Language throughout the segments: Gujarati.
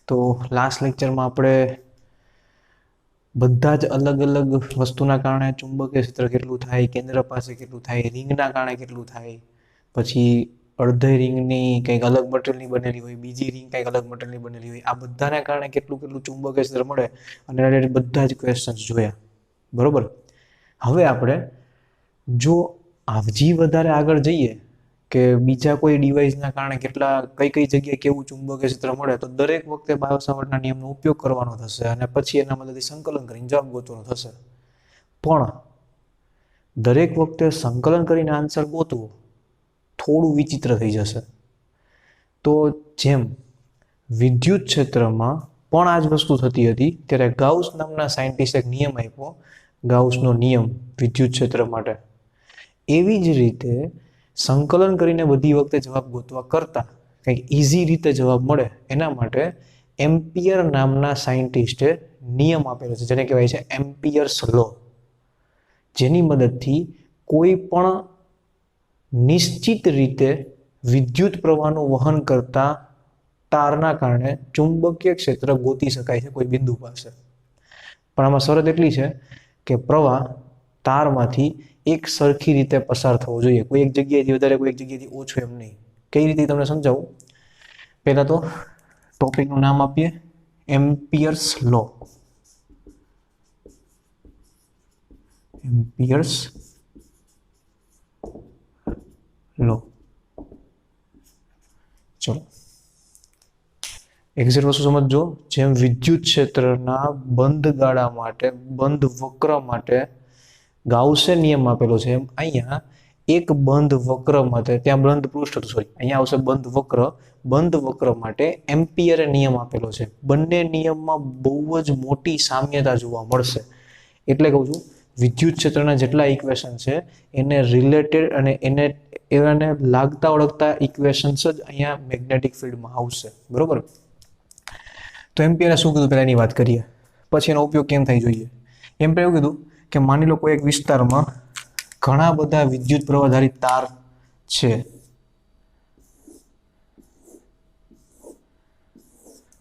તો લાસ્ટ લેક્ચરમાં આપણે બધા જ અલગ અલગ વસ્તુના કારણે ચુંબકીય ક્ષેત્ર કેટલું થાય, કેન્દ્ર પાસે કેટલું થાય, રિંગના કારણે કેટલું થાય, પછી અડધી રિંગની કંઈક અલગ મટીરિયલની બનેલી હોય, બીજી રિંગ કંઈક અલગ મટીરિયલની બનેલી હોય, આ બધાના કારણે કેટલું કેટલું ચુંબકીય ક્ષેત્ર મળે અને રિલેટેડ બધા જ ક્વેશ્ચન્સ જોયા. બરોબર. હવે આપણે જો હજી વધારે આગળ જઈએ કે બીજા કોઈ ડિવાઇસના કારણે કેટલા કઈ કઈ જગ્યાએ કેવું ચુંબકીય ક્ષેત્ર મળે, તો દરેક વખતે બાયોસાવર્ટના નિયમનો ઉપયોગ કરવાનો થશે અને પછી એના મદદથી સંકલન કરીને જવાબ ગોતવાનો થશે. પણ દરેક વખતે સંકલન કરીને આન્સર ગોતવો થોડું વિચિત્ર થઈ જશે. તો જેમ વિદ્યુત ક્ષેત્રમાં પણ આ જ વસ્તુ થતી હતી, ત્યારે ગાઉસ નામના સાયન્ટિસ્ટે એક નિયમ આપ્યો, ગાઉસનો નિયમ વિદ્યુત ક્ષેત્ર માટે. એવી જ રીતે સંકલન કરીને બધી વખતે જવાબ ગોતવા કરતા કંઈક ઇઝી રીતે જવાબ મળે એના માટે એમ્પિયર નામના સાયન્ટિસ્ટે નિયમ આપેલો છે, જેને કહેવાય છે એમ્પિયર્સ લો, જેની મદદથી કોઈ પણ નિશ્ચિત રીતે વિદ્યુત પ્રવાહનું વહન કરતા તારના કારણે ચુંબકીય ક્ષેત્ર ગોતી શકાય છે કોઈ બિંદુ પાસે. પણ આમાં શરત એટલી છે કે પ્રવાહ તારમાંથી એક સરખી રીતે પસાર થવો જોઈએ, કોઈ એક જગ્યાએથી વધારે કોઈ એક જગ્યાએથી ઓછો એમ નહીં. કઈ રીતે તમને સમજાવું? પહેલા તો ટોપિકનું નામ આપીએ, એમ્પિયર્સ લો. એમ્પિયર્સ લો. ચલો એક્ઝેક્ટ વસ્તુ સમજો. જેમ વિદ્યુત ક્ષેત્રના બંધ ગાળા માટે, બંધ વક્ર માટે ગાઉસે નિયમ આપેલો છે, એમ અહીંયા એક બંધ વક્ર માટે, ત્યાં બંધ પૃષ્ઠ હતું, સોરી, અહીંયા આવશે બંધ વક્ર. બંધ વક્ર માટે એમ્પિયરે નિયમ આપેલો છે. બંને નિયમમાં બહુ જ મોટી સામ્યતા જોવા મળશે. એટલે કહું છું, વિદ્યુત ક્ષેત્રના જેટલા ઇક્વેશન છે એને રિલેટેડ અને એને લાગતા ઓળખતા ઇક્વેશન્સ જ અહીંયા મેગ્નેટિક ફિલ્ડમાં આવશે. બરોબર. તો એમ્પિયરે શું કીધું પહેલા એની વાત કરીએ, પછી એનો ઉપયોગ કેમ થાય જોઈએ. એમ્પિયરે એવું કીધું કે માની લો કોઈ એક વિસ્તારમાં ઘણા બધા વિદ્યુત પ્રવાહધારી તાર છે.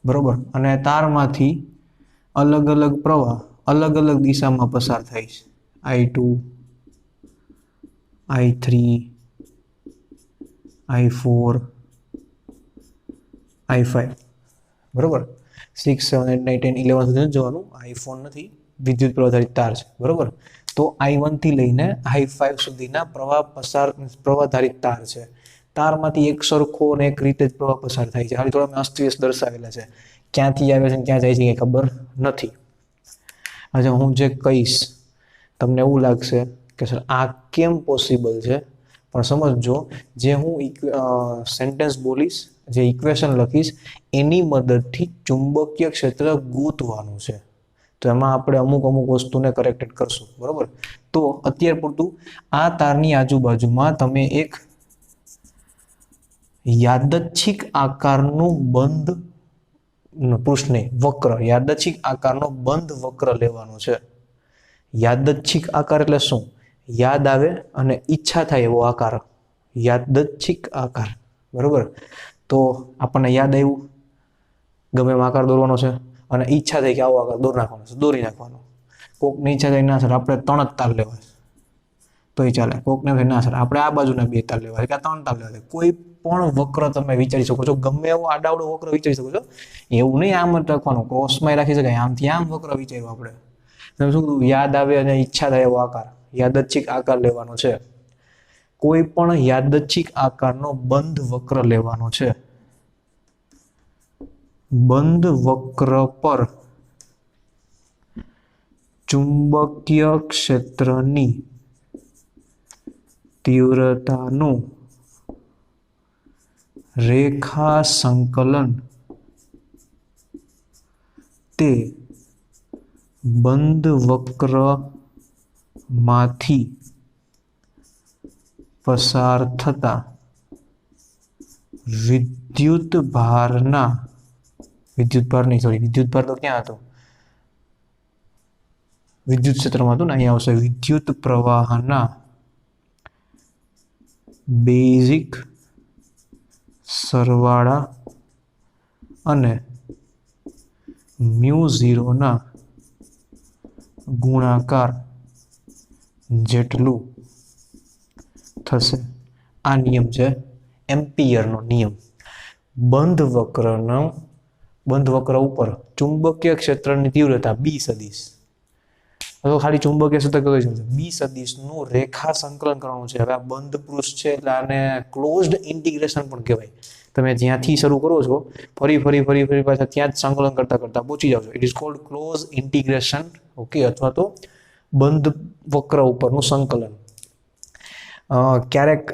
બરોબર. અને તારમાંથી અલગ અલગ પ્રવાહ અલગ અલગ દિશામાં પસાર થાય છે. I2, I3, I4, I5. બરોબર. 6, 7, 8, 9, 10, 11 સુધી નથી જવાનું, આઈફોન નથી, વિદ્યુત પ્રવાહધારિત તાર છે. બરોબર. તો I1 થી લઈને I5 સુધીના પ્રવાહધારિત તાર છે. તારમાંથી એક સરખો અને એક રીતે જ પ્રવાહ પસાર થાય છે. ખાલી થોડા અસ્તવ્યસ્ત દર્શાવેલા છે, ક્યાંથી આવે છે ક્યાં જાય છે એ ખબર નથી. આજે હું જે કહીશ તમને એવું લાગશે કે સર આ કેમ પોસિબલ છે, પણ સમજજો, જે હું સેન્ટેન્સ બોલીશ, જે ઇક્વેશન લખીશ, એની મદદથી ચુંબકીય ક્ષેત્ર ગોતવાનું છે. તો એમાં આપણે અમુક અમુક વસ્તુને કરેક્ટેડ કરશું. બરોબર. તો અત્યાર પૂરતું આ તારની આજુબાજુમાં તમે એક યાદચ્છિક આકારનું બંધ પૃષ્ઠ નહીં, વક્ર, યાદચ્છિક આકારનો બંધ વક્ર લેવાનો છે. યાદચ્છિક આકાર એટલે શું? યાદ આવે અને ઈચ્છા થાય એવો આકાર, યાદચ્છિક આકાર. બરોબર. તો આપણને યાદ આવ્યું ગમે એમ આકાર દોરવાનો છે અને ઈચ્છા થઈ કે આવો આકાર દોરી નાખવાનો છે, દોરી નાખવાનો. કોકની ઈચ્છા થાય ના સર આપણે 3 જ તાર લેવા છે, તો એ ચાલે. કોકને થાય ના સર આપણે આ બાજુના 2 તાર લેવા છે કે 3 તાર લેવા છે. કોઈ પણ વક્ર તમે વિચારી શકો છો, ગમે એવો આડાવડો વક્ર વિચારી શકો છો. એવું નહીં આમ જ રાખવાનું, ક્રોસમાં રાખી શકાય, આમથી આમ વક્ર વિચાર્યું આપણે. તમે શું કીધું? યાદ આવે અને ઈચ્છા થાય એવો આકાર, યાદચ્છિક આકાર લેવાનો છે. કોઈ પણ યાદચ્છિક આકારનો બંધ વક્ર લેવાનો છે. બંધ વક્ર પર ચુંબકીય ક્ષેત્રની તીવ્રતાનું રેખા સંકલન તે બંધ વક્રમાંથી પસાર થતા વિદ્યુત ભાર તો ક્યાં હતો? વિદ્યુત ક્ષેત્રમાં હતું ને, અહીંયા આવશે વિદ્યુત પ્રવાહના બેઝિક સરવાળા અને મ્યુ ઝીરોના ગુણાકાર જેટલું થશે. આ નિયમ છે એમ્પિયરનો નિયમ. બંધ વક્ર ઉપર ચુંબકીય ક્ષેત્રની તીવ્રતા બી સદિશ, તો ખાલી ચુંબકીય ક્ષેત્ર કઈ છે બી સદિશનું રેખા સંકલન કરવાનું છે. હવે આ બંધ પૃષ્ઠ છે એટલે આને ક્લોઝડ ઇન્ટિગ્રેશન પણ કહેવાય. તમે જ્યાંથી શરૂ કરો છો ફરી ફરી ફરી ફરી પાછા ત્યાં જ સંકલન કરતા કરતા પહોંચી જાવ છો. It is called close integration. Okay, અથવા તો બંધ વક્ર ઉપરનું સંકલન. ક્યારેક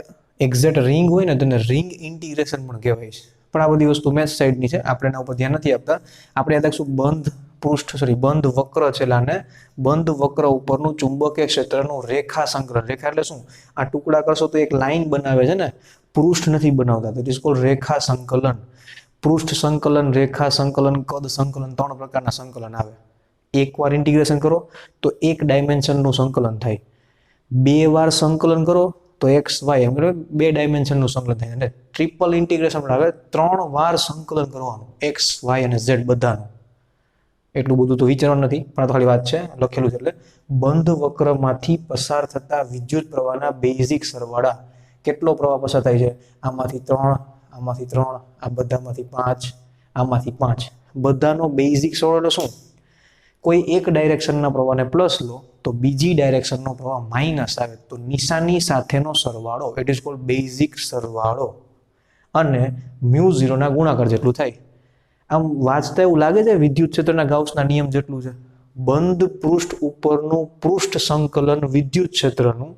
એક્ઝેક્ટ રિંગ હોય ને તેને રિંગ ઇન્ટિગ્રેશન પણ કહેવાય છે. પણ આ બધી વસ્તુ મેથ સાઈડની છે, આપણે એના ઉપર ધ્યાન નથી આપતા. આપણે યાદ રાખશું બંધ વક્ર છે અને બંધ વક્ર ઉપરનું ચુંબકીય ક્ષેત્રનું રેખા સંકલન. રેખા એટલે શું? આ ટુકડા કરશો તો એક લાઈન બનાવે છે ને, પૃષ્ઠ નથી બનાવતા. ધેટ ઇઝ કોલ્ડ રેખા સંકલન. પૃષ્ઠ સંકલન, રેખા સંકલન, કદ સંકલન, 3 પ્રકારના સંકલન આવે. એકવાર ઇન્ટિગ્રેશન કરો તો એક ડાયમેન્શનનું સંકલન થાય. 2 વાર સંકલન કરો તો એક્સ વાય એમ 2 ડાયમેન્શનનું સંકલન થાય. અને ટ્રિપલ ઇન્ટિગ્રેશન પણ આવે, 3 વાર સંકલન કરવાનું એક્સ વાય અને ઝેડ બધાનું. એટલું બધું તો વિચારવાનું નથી, પણ તો ખાલી વાત છે, લખેલું છે. એટલે બંધ વક્રમાંથી પસાર થતા વિદ્યુત પ્રવાહના બેઝિક સરવાળા. કેટલો પ્રવાહ પસાર થાય છે? આમાંથી 3, આમાંથી 3, આ બધામાંથી 5, આમાંથી 5. બધાનો બેઝિક સરવાળો એટલે શું? કોઈ એક ડાયરેક્શનના પ્રવાહને પ્લસ લો તો બીજી ડાયરેક્શનનો પ્રવાહ માઇનસ આવે તો નિશાની સાથેનો સરવાળો, ઇટ ઇઝ કોલ્ડ બેઝિક સરવાળો, અને મ્યુ ઝીરોના ગુણાકાર જેટલું થાય. આમ વાંચતા એવું લાગે છે વિદ્યુત ક્ષેત્રના ગાઉસના નિયમ જેટલું છે. બંધ પૃષ્ઠ ઉપરનું પૃષ્ઠ સંકલન વિદ્યુત ક્ષેત્રનું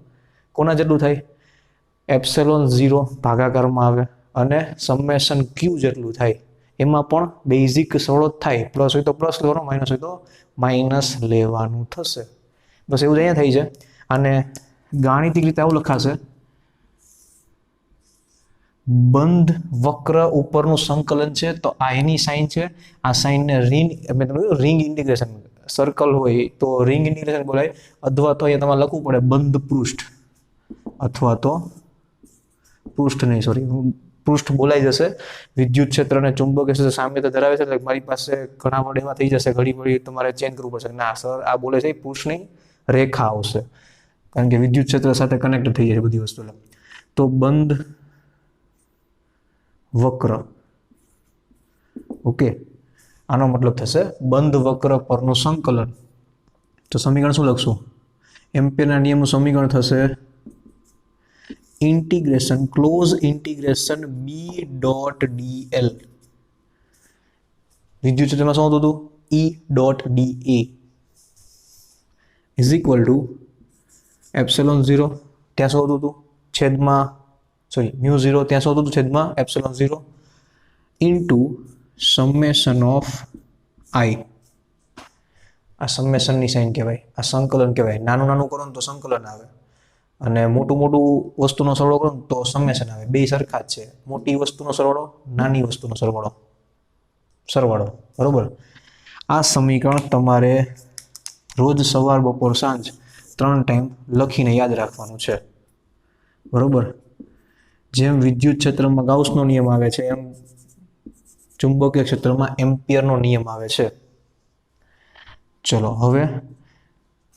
કોના જેટલું થાય? એપ્સિલોન 0 ભાગાકારમાં આવે અને સમેશન ક્યુ જેટલું થાય. એમાં પણ બેઝિક સરવાળો થાય. પ્લસ હોય તો પ્લસ લેવાનો, માઇનસ હોય તો માઇનસ લેવાનું થશે. બસ એવું જ અહીંયા થઈ છે. અને ગાણિતિક રીતે આવું લખાશે: બંધ વક્ર ઉપરનું સંકલન છે તો આ એની સાઇન છે. આ સાઇનને રિંગ ઇન્ટિગ્રેશન, સર્કલ હોય તો રિંગ ઇન્ટિગ્રેશન બોલાય. અથવા તો અહીંયા તમારે લખવું પડે બંધ પૃષ્ઠ, અથવા તો પૃષ્ઠ બોલાઈ જશે. વિદ્યુત ક્ષેત્ર અને ચુંબકીય ક્ષેત્ર સામ્યતા ધરાવે છે. એટલે મારી પાસે ઘણા વર્ડ એવા થઈ જશે, ઘડી તમારે ચેન્જ કરવું પડશે. ના સર, આ બોલે છે પૃષ્ઠની રેખા આવશે, કારણ કે વિદ્યુત ક્ષેત્ર સાથે કનેક્ટ થઈ જાય બધી વસ્તુ. તો બંધ વક્ર, ઓકે, આનો મતલબ થશે બંધ વક્ર પરનું સંકલન. તો સમીકરણ શું લખશું? એમ્પિયરના નિયમનું સમીકરણ થશે integration, close integration B dot DL. વિદ્યુત ક્ષેત્રમાં શું હતું? E dot DA is equal to epsilon 0, ત્યાં શું હતું? છેદમાં મ્યુ 0, ત્યાં શું હતું? છેદમાં એપ્સિલોન 0 ઇન્ટુ સમેશન ઓફ આઈ. આ સમેશનની સાઇન કહેવાય, આ સંકલન કહેવાય. નાનું નાનું કરો ને તો સંકલન આવે, અને મોટું વસ્તુનો સરવાળો કરો ને તો સમેશન આવે. બે સરખા જ છે. મોટી વસ્તુનો સરવાળો, નાની વસ્તુનો સરવાળો, બરોબર. આ સમીકરણ તમારે રોજ સવાર, બપોર, સાંજ 3 ટાઈમ લખીને યાદ રાખવાનું છે, બરોબર. જેમ વિદ્યુત ક્ષેત્રમાં ગાઉસનો નિયમ આવે છે એમ ચુંબકીય ક્ષેત્રમાં એમ્પિયરનો નિયમ આવે છે. ચલો હવે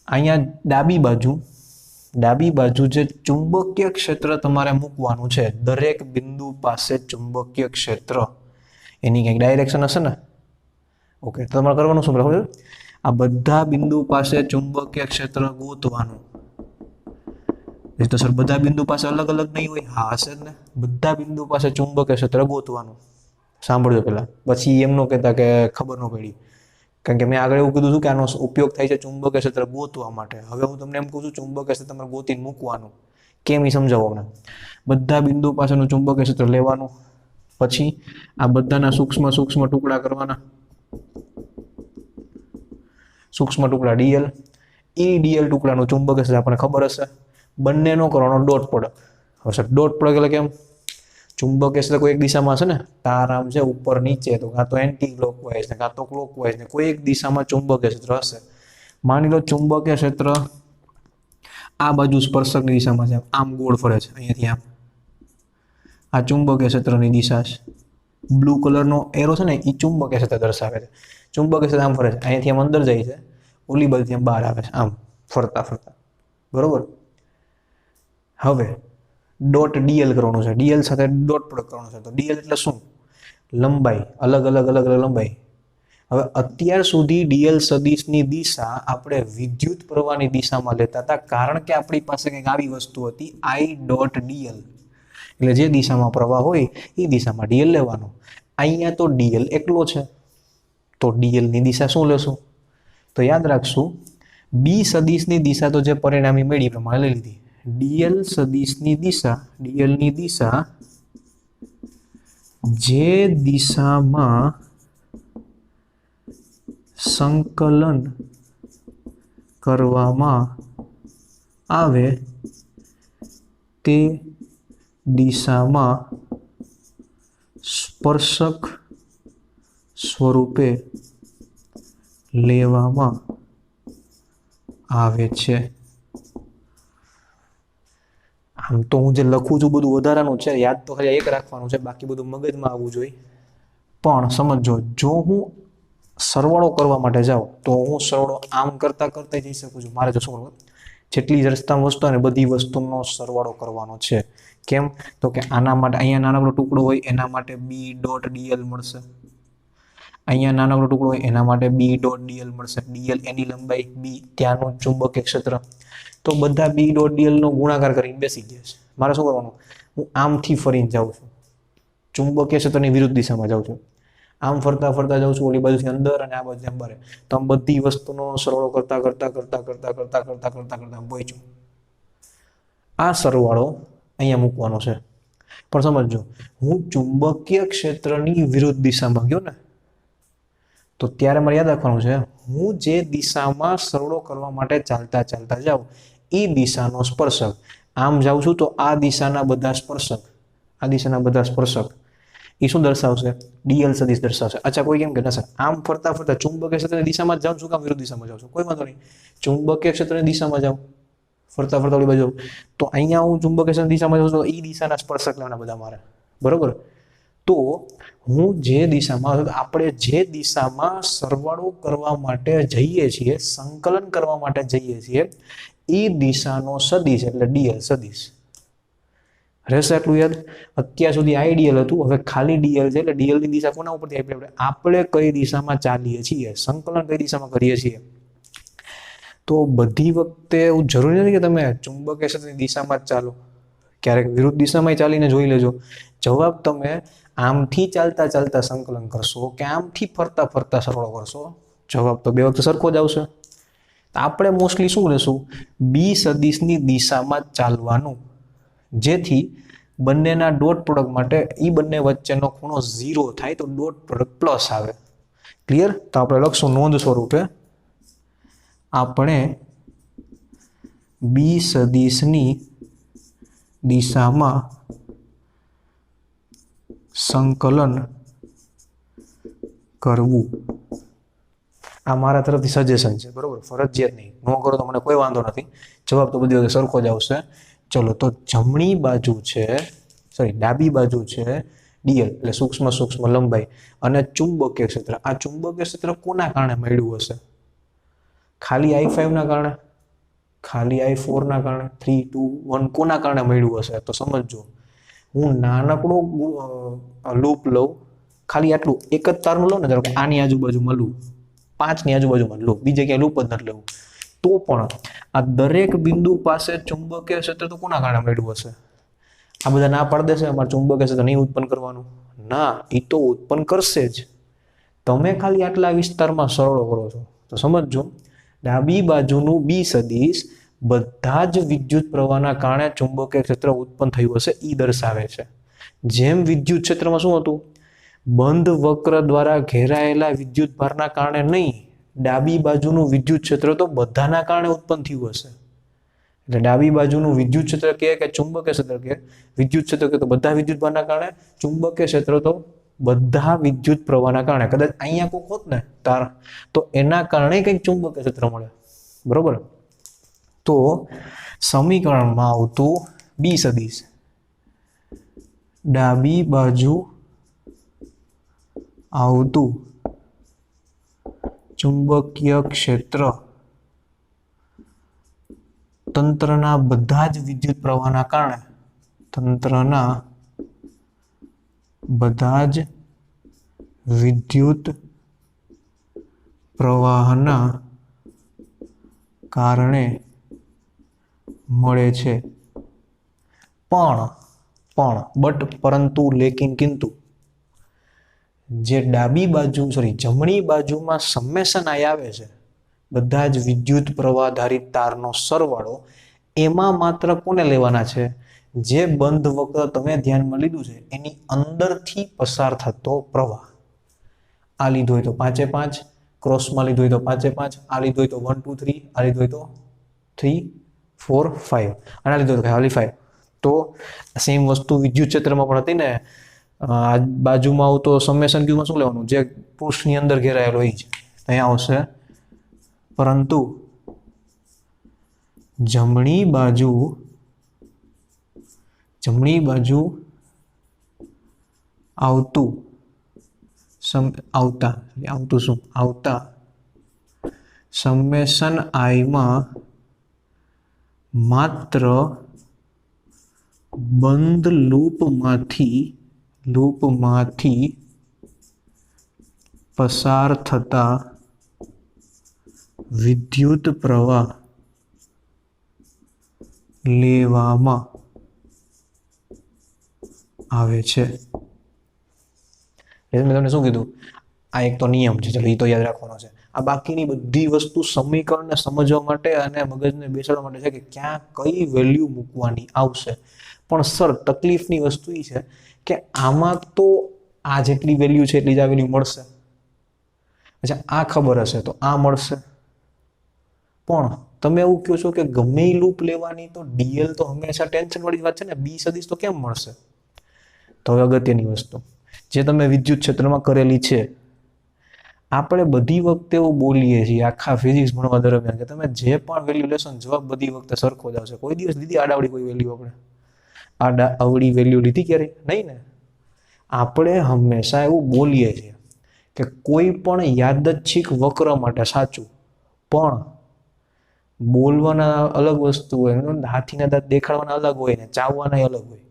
અહીંયા ડાબી બાજુ જે ચુંબકીય ક્ષેત્ર તમારે મૂકવાનું છે, દરેક બિંદુ પાસે ચુંબકીય ક્ષેત્ર એની કંઈક ડાયરેક્શન હશે ને. ઓકે, તો તમારે કરવાનું શું? બરાબર, આ બધા બિંદુ પાસે ચુંબકીય ક્ષેત્ર ગોતવાનું. તો સર બધા બિંદુ પાસે અલગ અલગ નહીં હોય? હા, હશે જ ને. બધા બિંદુ પાસે ચુંબકીય ક્ષેત્ર ગોતવાનું. સાંભળજો પેલા, પછી એમ ન કહેતા કે ખબર ન પડી. કારણ કે મેં આગળ એવું કીધું હતું કે આનો ઉપયોગ થાય છે ચુંબકીય ક્ષેત્ર ગોતવા માટે. હવે હું તમને એમ કહું છું ચુંબકીય ક્ષેત્ર તમારે ગોતીને મૂકવાનું. કેમ એ સમજાવો અમને. બધા બિંદુ પાસેનું ચુંબકીય ક્ષેત્ર લેવાનું, પછી આ બધાના સૂક્ષ્મ ટુકડા કરવાના. સૂક્ષ્મ ટુકડા ડીએલ. એ ડીએલ ટુકડાનું ચુંબકીય ક્ષેત્ર આપણને ખબર હશે. બંને નો કરવાનો, ડોટ પ્રોડક્ટ. હવે સર ડોટ પ્રોડક્ટ એટલે કેમ? ચુંબકીય ક્ષેત્ર કોઈ એક દિશામાં છે ને, તાર આમ છે ઉપર નીચે, તો કાં તો એન્ટી ક્લોકવાઇઝ ને કાં તો ક્લોકવાઇઝ ને કોઈ એક દિશામાં ચુંબકીય ક્ષેત્ર હશે. માની લો ચુંબકીય ક્ષેત્ર આ બાજુ સ્પર્શકની દિશામાં છે, આમ ગોળ ફરે છે અહીંયાથી આમ. આ ચુંબકીય ક્ષેત્રની દિશા છે. ब्लू कलरનો એરો છે ને એ ચુંબકીય ક્ષેત્ર દર્શાવે છે. ચુંબકીય ક્ષેત્ર આમ ફરે છે, અહીંયાથી આમ અંદર જાય છે, ઓલી બાજુથી આમ બહાર આવે છે, આમ ફરતા ફરતા. બરોબર. હવે ડોટ ડીએલ કરવાનું છે, ડીએલ સાથે ડોટ પ્રોડક્ટ કરવાનું છે. તો ડીએલ એટલે શું? લંબાઈ, અલગ અલગ અલગ અલગ લંબાઈ. હવે અત્યાર સુધી ડીએલ સદિશની દિશા આપણે વિદ્યુત પ્રવાહની દિશામાં લેતા હતા, કારણ કે આપણી પાસે કંઈક આવી વસ્તુ હતી આઈ ડોટ ડીએલ. એટલે જે દિશામાં પ્રવાહ હોય એ દિશામાં ડીએલ લેવાનો. અહીંયા તો ડીએલ એકલો છે, તો ડીએલ ની દિશા શું લેશું? તો યાદ રાખશું, બી સદિશની દિશા તો જે પરિણામી મેળી પ્રમાણે લઈ લીધી. ડીએલ સદિશની દિશા, ડીએલ ની દિશા જે દિશામાં સંકલન કરવામાં આવે તે દિશામાં સ્પર્શક સ્વરૂપે લેવામાં આવે છે. આમ તો હું જે લખું છું બધું વધારાનું છે, યાદ તો ખાલી એક રાખવાનું છે, બાકી બધું મગજમાં આવવું જોઈએ. પણ સમજો, જો હું સરવાળો કરવા માટે જાઉં તો હું સરવાળો આમ કરતા કરતા જઈ શકું છું. મારે જો શું કરવું, જેટલી રસ્તામાં વસ્તુ અને બધી વસ્તુનો સરવાળો કરવાનો છે. કેમ? તો કે આના માટે અહીંયા નાનકડો ટુકડો હોય એના માટે બી ડોટ ડીએલ મળશે, અહીંયા નાનકડો ટુકડો હોય એના માટે બી ડોટ ડીએલ મળશે. ડીએલ એની લંબાઈ, બી ત્યાંનું ચુંબકીય ક્ષેત્ર. તો બધા બી ડોટ ડીએલ નો ગુણાકાર કરીને બેસી ગયા છે. મારે શું કરવાનું? હું આમથી ફરીને જાઉં છું, ચુંબકીય ક્ષેત્રની વિરુદ્ધ દિશામાં જાઉં છું. આમ ફરતા ફરતા જાઉં છું, ઓલી બાજુથી અંદર અને આ બાજુથી બહાર. તો આમ બધી વસ્તુનો સરવાળો કરતા કરતા કરતા કરતા કરતા કરતા કરતા કરતા પહોંચ્યું. આ સરવાળો અહીંયા મૂકવાનો છે. પણ સમજો, હું ચુંબકીય ક્ષેત્રની વિરુદ્ધ દિશામાં ગયો ને, તો ત્યારે મારે યાદ રાખવાનું છે, હું જે દિશામાં સરવાળો કરવા માટે ચાલતા ચાલતા જાઉં એ દિશાનો સ્પર્શક. આમ જાઉં છું તો આ દિશાના બધા સ્પર્શક, આ દિશાના બધા સ્પર્શક એ શું દર્શાવશે? ડીએલ સદિશ દર્શાવશે. અચ્છા, કોઈ કેમ કે ના સર આમ ફરતા ફરતા ચુંબકીય ક્ષેત્રની દિશામાં જાઉં છું, કામ વિરુદ્ધ દિશામાં જાઉં છું? કોઈ વાંધો નહીં, ચુંબકીય ક્ષેત્રની દિશામાં જાઉં, ફરતા ફરતા ઓલી બાજુ, તો અહીંયા હું ચુંબકીય ક્ષેત્રની દિશામાં જાઉં છું, તો એ દિશાના સ્પર્શક લેવાના બધા મારે. બરોબર. તો હું જે દિશામાં, આપણે જે દિશામાં સરવાળો કરવા માટે જઈએ છીએ, સંકલન કરવા માટે જઈએ છીએ, એ દિશાનો સદિશ એટલે ડીએલ સદિશ રહેશે. એટલું યાદ. અત્યાર સુધી આઈડીએલ હતું, હવે ખાલી ડીએલ છે. એટલે ડીએલ ની દિશા કોના ઉપરથી આપી? આપણે કઈ દિશામાં ચાલીએ છીએ, સંકલન કઈ દિશામાં કરીએ છીએ. તો બધી વખતે એવું જરૂરી નથી કે તમે ચુંબકીય ક્ષેત્રની દિશામાં જ ચાલો, ક્યારેક વિરુદ્ધ દિશામાં ચાલીને જોઈ લેજો. જવાબ તમે આમથી ચાલતા ચાલતા સંકલન કરશો કે આમથી ફરતા ફરતા સરવાળો કરશો, જવાબ તો બે વખત સરખો જ આવશે. આપણે મોસ્ટલી શું લેશું? બી સદિશની દિશામાં ચાલવાનું, જેથી બંનેના ડોટ પ્રોડક્ટ માટે એ બંને વચ્ચેનો ખૂણો 0 થાય, તો ડોટ પ્રોડક્ટ પ્લસ આવે. ક્લિયર? તો આપણે લખશું નોંધ સ્વરૂપે, આપણે બી સદિશની દિશામાં સંકલન કરવું. આ મારા તરફથી સજેશન છે, બરોબર? ફરજિયાત નહીં, ન કરો તો મને કોઈ વાંધો નથી, જવાબ તો બધી વખતે સરખો જ આવશે. ચલો, તો જમણી બાજુ છે, ડાબી બાજુ છે ડીએલ એટલે સૂક્ષ્મ સૂક્ષ્મ લંબાઈ અને ચુંબકીય ક્ષેત્ર. આ ચુંબકીય ક્ષેત્ર કોના કારણે મળ્યું હશે? ખાલી I5 ના કારણે, ખાલી I4 ના કારણે, 3, 2, 1 કોના કારણે મળ્યું હશે? તો સમજો, હું નાનકડો લૂપ લઉં, ખાલી આટલું એક જ તારનું લઉં ને, ધારો કે આની આજુબાજુમાં લૂપ, 5 ની આજુબાજુમાં લૂપ, બીજે ક્યાંય લૂપ જ નથી લેવું, તો પણ આ દરેક બિંદુ પાસે ચુંબકીય ક્ષેત્ર તો કોના કારણે મળ્યું હશે? આ બધા ના પાડી દેશે અમારે ચુંબકીય ક્ષેત્ર નહીં ઉત્પન્ન કરવાનું. ના, એ તો ઉત્પન્ન કરશે જ. તમે ખાલી આટલા વિસ્તારમાં સરળો કરો છો. તો સમજો, ડાબી બાજુનું બી સદિશ બધા જ વિદ્યુત પ્રવાહના કારણે ચુંબકીય ક્ષેત્ર ઉત્પન્ન થયું હશે એ દર્શાવે છે. જેમ વિદ્યુત ક્ષેત્રમાં શું હતું? બંધ વક્ર દ્વારા ઘેરાયેલા વિદ્યુત ભારના કારણે નહીં, ડાબી બાજુનું વિદ્યુત ક્ષેત્ર તો બધાના કારણે ઉત્પન્ન થયું હશે. એટલે ડાબી બાજુનું વિદ્યુત ક્ષેત્ર કે ચુંબકીય ક્ષેત્ર કે વિદ્યુત ક્ષેત્ર કે તો બધા વિદ્યુત ભારના કારણે, ચુંબકીય ક્ષેત્ર તો બધા વિદ્યુત પ્રવાહના કારણે. કદાચ અહીંયા કોક હોત ને તાર, તો એના કારણે કંઈક ચુંબકીય ક્ષેત્ર મળે. બરોબર? તો સમીકરણમાં આવતું બી સદિશ ડાબી બાજુ આવતું ચુંબકીય ક્ષેત્ર તંત્રના બધા જ વિદ્યુત પ્રવાહના કારણે તંત્રના બધા જ વિદ્યુત પ્રવાહના કારણે મળે છે. પરંતુ લેકિન કિંતુ જે ડાબી બાજુ જમણી બાજુમાં સમેશન આઈ આવે છે બધા જ વિદ્યુત પ્રવાહ ધારિત તારનો સરવાળો, એમાં માત્ર કોને લેવાના છે? જે બંધ વક્ર તમે ધ્યાનમાં લીધું છે એની અંદરથી પસાર થતો પ્રવાહ. આ લીધો હોય તો 5 5, ક્રોસમાં લીધો હોય તો 5 5, આ લીધો હોય તો 1 2 3, આ લીધો હોય તો 3 4 5, અને આ લીધો હોય તો ખાલી 5. તો સેમ વસ્તુ વિદ્યુત ક્ષેત્રમાં પણ હતી ને. આ બાજુમાં આવતો સમેશન ક્યુમાં શું લેવાનું? જે પૃષ્ઠની અંદર ઘેરાયેલો હોય છે અહીંયા આવશે. પરંતુ જમણી બાજુ આવતા સમેશન આઈમાં માત્ર બંધ લૂપમાંથી પસાર થતા વિદ્યુત પ્રવાહ લેવામાં આવે છે. મેં તમને શું કીધું? આ એક તો નિયમ છે, ચલો એ તો યાદ રાખવાનો છે. આ બાકીની બધી વસ્તુ સમીકરણને સમજવા માટે અને મગજને બેસાડવા માટે છે કે ક્યાં કઈ વેલ્યુ મૂકવાની આવશે. પણ સર તકલીફની વસ્તુ એ છે કે આમાં તો આ જેટલી વેલ્યુ છે એટલી જ આ વેલ્યુ મળશે. અચ્છા, આ ખબર હશે તો આ મળશે. પણ તમે એવું કહો છો કે ગમે એ લૂપ લેવાની તો ડીએલ તો હંમેશા ટેન્શન વાળી વાત છે ને, બી સદિશ તો કેમ મળશે? તો હવે અગત્યની વસ્તુ જે તમે વિદ્યુત ક્ષેત્રમાં કરેલી છે, આપણે બધી વખતે એવું બોલીએ છીએ આખા ફિઝિક્સ ભણવા દરમિયાન કે તમે જે પણ વેલ્યુ લેશો ને જવાબ બધી વખતે સરખો જ આવશે. કોઈ દિવસ લીધી આડાવડી કોઈ વેલ્યુ? આપણે આડાવડી વેલ્યુ લીધી ક્યારે? નહીં ને. આપણે હંમેશા એવું બોલીએ છીએ કે કોઈ પણ યાદચ્છિક વક્ર માટે સાચું, પણ બોલવાના અલગ વસ્તુ હોય, હાથીના દાંત દેખાડવાના અલગ હોય ને ચાવવાના અલગ હોય.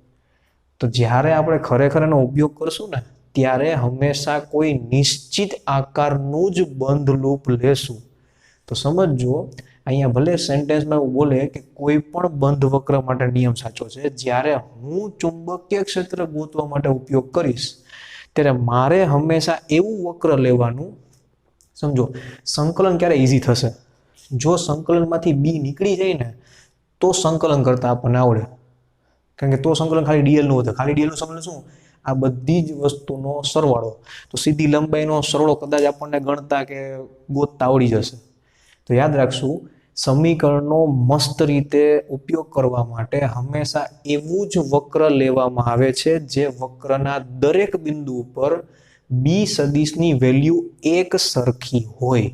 તો જ્યારે આપણે ખરેખર એનો ઉપયોગ કરશું ને ત્યારે હંમેશા કોઈ નિશ્ચિત આકારનું જ બંધ લૂપ લેશું. તો સમજો અહીંયા ભલે સેન્ટેન્સમાં એવું બોલે કે કોઈ પણ બંધ વક્ર માટે નિયમ સાચો છે, જ્યારે હું ચુંબકીય ક્ષેત્ર ગોતવા માટે ઉપયોગ કરીશ ત્યારે મારે હંમેશા એવું વક્ર લેવાનું. સમજો સંકલન ક્યારે ઈઝી થશે? જો સંકલનમાંથી બી નીકળી જાય ને તો સંકલન કરતા આપણને આવડે. કારણ કે તો સંકલન ખાલી ડીએલ નું હતું. ખાલી ડીએલ નું સંકલન શું? આ બધી જ વસ્તુનો સરવાળો. તો સીધી લંબાઈનો સરવાળો કદાચ આપણને ગણતા કે ગોતતા આવડી જશે. તો યાદ રાખશું, સમીકરણનો મસ્ત રીતે ઉપયોગ કરવા માટે હંમેશા એવું જ વક્ર લેવામાં આવે છે જે વક્રના દરેક બિંદુ ઉપર બી સદિશની વેલ્યુ એક સરખી હોય,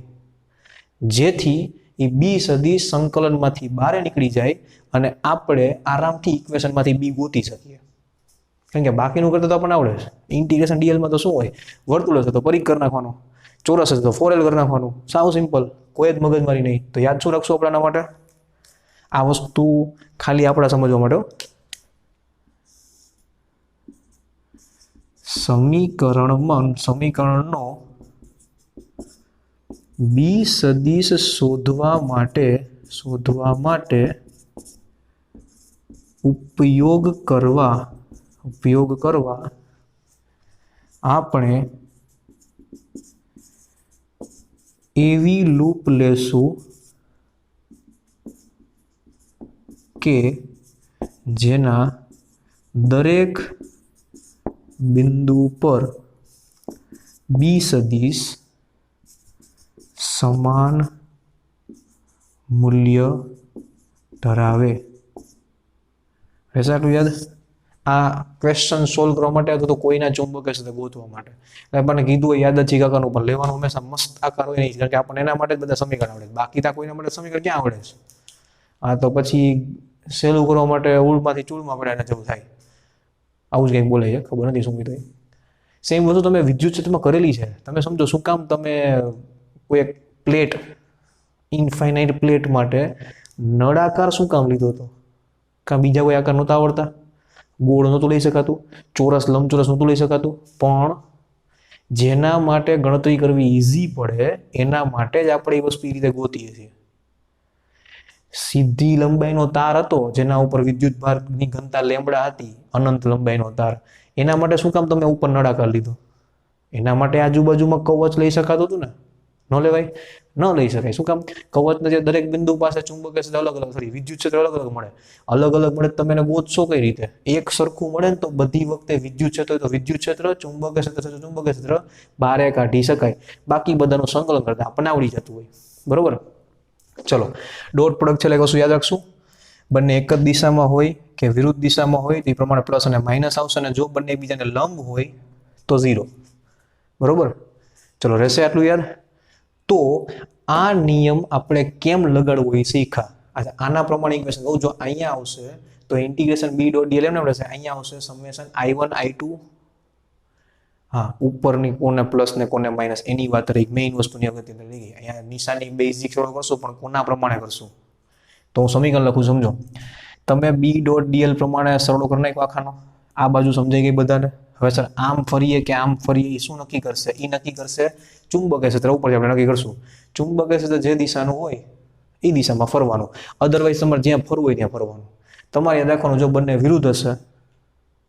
જેથી એ બી સદિશ સંકલનમાંથી બહાર નીકળી જાય અને આપણે આરામથી ઇક્વેશનમાંથી બી ગોતી શકીએ. કારણ કે બાકીનું કરતા તો આપણને આવડે છે. ઇન્ટિગ્રેશન ડીએલમાં તો શું હોય? વર્તુળ હશે તો પરિઘ કરી નાખવાનો, ચોરસ હશે તો 4L કરી નાખવાનું. સાવ સિમ્પલ, કોઈ જ મગજમારી નહીં. તો યાદ શું રાખશું આપણા માટે? આ વસ્તુ ખાલી આપણા સમજવા માટે. સમીકરણનો બી સદિશ શોધવા માટે ઉપયોગ કરવા આપણે એવી લૂપ લેશું કે જેના દરેક બિંદુ પર બી સદિશ સમાન મૂલ્ય ધરાવે. એટલું યાદ? આ ક્વેશ્ચન સોલ્વ કરવા માટે અથવા તો કોઈના ચુંબકીય ક્ષેત્ર ગોતવા માટે આપણને કીધું હોય યાદચ્છિક આકારનું, પણ લેવાનું હંમેશા મસ્ત આકાર હોય નહીં. કારણ કે આપણને એના માટે જ બધા સમીકરણ આવડે. બાકી ત્યાં કોઈના માટે સમીકરણ ક્યાં આવડે છે? આ તો પછી સહેલું કરવા માટે ઉલમાંથી ચૂલમાં પડ્યા જેવું થાય. આવું જ કંઈક બોલે છે, ખબર નથી શું કીધું. સેમ વસ્તુ તમે વિદ્યુત ક્ષેત્રમાં કરેલી છે. તમે સમજો શું કામ તમે કોઈ એક પ્લેટ, ઇન્ફાઇનાઇટ પ્લેટ માટે નળાકાર શું કામ લીધો હતો? કાં બીજા કોઈ આકાર નહોતા આવડતા? ગોળ નહોતું લઈ શકાતું, ચોરસ લંબચોરસ નહોતું લઈ શકાતું, પણ જેના માટે ગણતરી કરવી ઈઝી પડે એના માટે જ આપણે એ વસ્તુ એ રીતે ગોતીએ છીએ. સીધી લંબાઈનો તાર હતો જેના ઉપર વિદ્યુત ભારની ઘનતા લેમ્બડા હતી, અનંત લંબાઈનો તાર, એના માટે શું કામ તમે ઉપર નળાકાર લીધો? એના માટે આજુબાજુમાં કવચ લઈ શકાતું હતું ને? ન લેવાય? ન લઈ શકાય. શું કામ? કવચના જે દરેક બિંદુ પાસે ચુંબકીય ક્ષેત્ર અલગ અલગ, સોરી વિદ્યુત ક્ષેત્ર અલગ અલગ મળે. અલગ અલગ મળે તમે એને ગોતશો કઈ રીતે? એક સરખું મળે ને તો બધી વખતે વિદ્યુત ક્ષેત્ર હોય તો વિદ્યુત ક્ષેત્ર, ચુંબકીય ક્ષેત્ર છે ચુંબકીય ક્ષેત્ર બારે કાઢી શકાય. બાકી બધાનું સંકલન કરતા આપણને આવડી જતું હોય. બરોબર? ચલો, ડોટ પ્રોડક્ટ છેલ્લે કશું યાદ રાખશું. બંને એક જ દિશામાં હોય કે વિરુદ્ધ દિશામાં હોય તે પ્રમાણે પ્લસ અને માઇનસ આવશે, અને જો બંને એકબીજાને લંબ હોય તો 0. બરોબર? ચલો, રહેશે આટલું યાદ. તો આ નિયમ આપણે કેમ લગાડવો એ શીખા. આના પ્રમાણે ઇક્વેશન કહું, જો અહીંયા આવશે તો ઇન્ટિગ્રેશન b ડોટ dl એમ રહેશે. અહીંયા આવશે સમેશન i1 i2, હા, ઉપરની કોને પ્લસ ને કોને માઇનસ એની વાત રહી. મેઇન વસ્તુની અગત્યની રહી ગઈ. અહીંયા નિશાની બેઝિક થોડો કરશું, પણ કોના પ્રમાણે કરશું? તો હું સમીકરણ લખું, સમજો. તમે b ડોટ dl પ્રમાણે સરળો કરી નાખો આખાનો. આ બાજુ સમજાઈ ગઈ બધાને? હવે સર આમ ફરીએ કે આમ ફરીએ એ શું નક્કી કરશે? એ નક્કી કરશે ચુંબકીય ક્ષેત્ર ઉપરથી આપણે નક્કી કરશું. ચુંબકીય ક્ષેત્ર જે દિશાનું હોય એ દિશામાં ફરવાનું. અધરવાઇઝ તમારે જ્યાં ફરવું હોય ત્યાં ફરવાનું. તમારે યાદ રાખવાનું, જો બંને વિરુદ્ધ હશે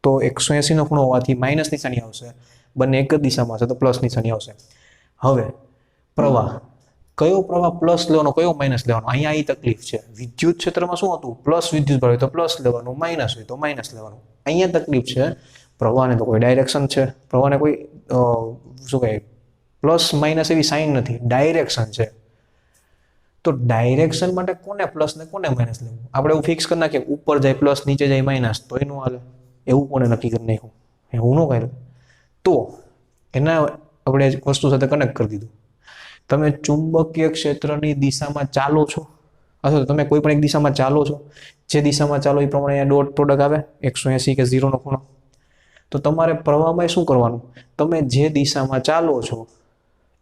તો 180 નો ખૂણો હોવાથી માઇનસ નિશાની આવશે. બંને એક જ દિશામાં હશે તો પ્લસ નિશાની આવશે. હવે પ્રવાહ, કયો પ્રવાહ પ્લસ લેવાનો, કયો માઇનસ લેવાનો? અહીંયા એ તકલીફ છે. વિદ્યુત ક્ષેત્રમાં શું હતું? પ્લસ વિદ્યુત ભાર હોય તો પ્લસ લેવાનું, માઇનસ હોય તો માઇનસ લેવાનું. અહીંયા તકલીફ છે. પ્રવાહને તો કોઈ ડાયરેક્શન છે, પ્રવાહને કોઈ શું કહે પ્લસ માઇનસ એવી સાઇન નથી, ડાયરેક્શન છે. તો ડાયરેક્શન માટે કોને પ્લસ ને કોને માઇનસ લેવું? આપણે એવું ફિક્સ કરી નાખીએ, ઉપર જાય પ્લસ, નીચે જાય માઇનસ, તો એનું હાલે. એવું કોને નક્કી કરી નાખ્યું? એવું ન કરે. તો એના આપણે વસ્તુ સાથે કનેક્ટ કરી દીધું. તમે ચુંબકીય ક્ષેત્રની દિશામાં ચાલો છો, અથવા તમે કોઈ પણ એક દિશામાં ચાલો છો, જે દિશામાં ચાલો એ પ્રમાણે અહીંયા ડોટ પ્રોડક્ટ આવે 180 કે 0 નો ખૂણો. તો તમારે પ્રવાહમાં શું કરવાનું? તમે જે દિશામાં ચાલો છો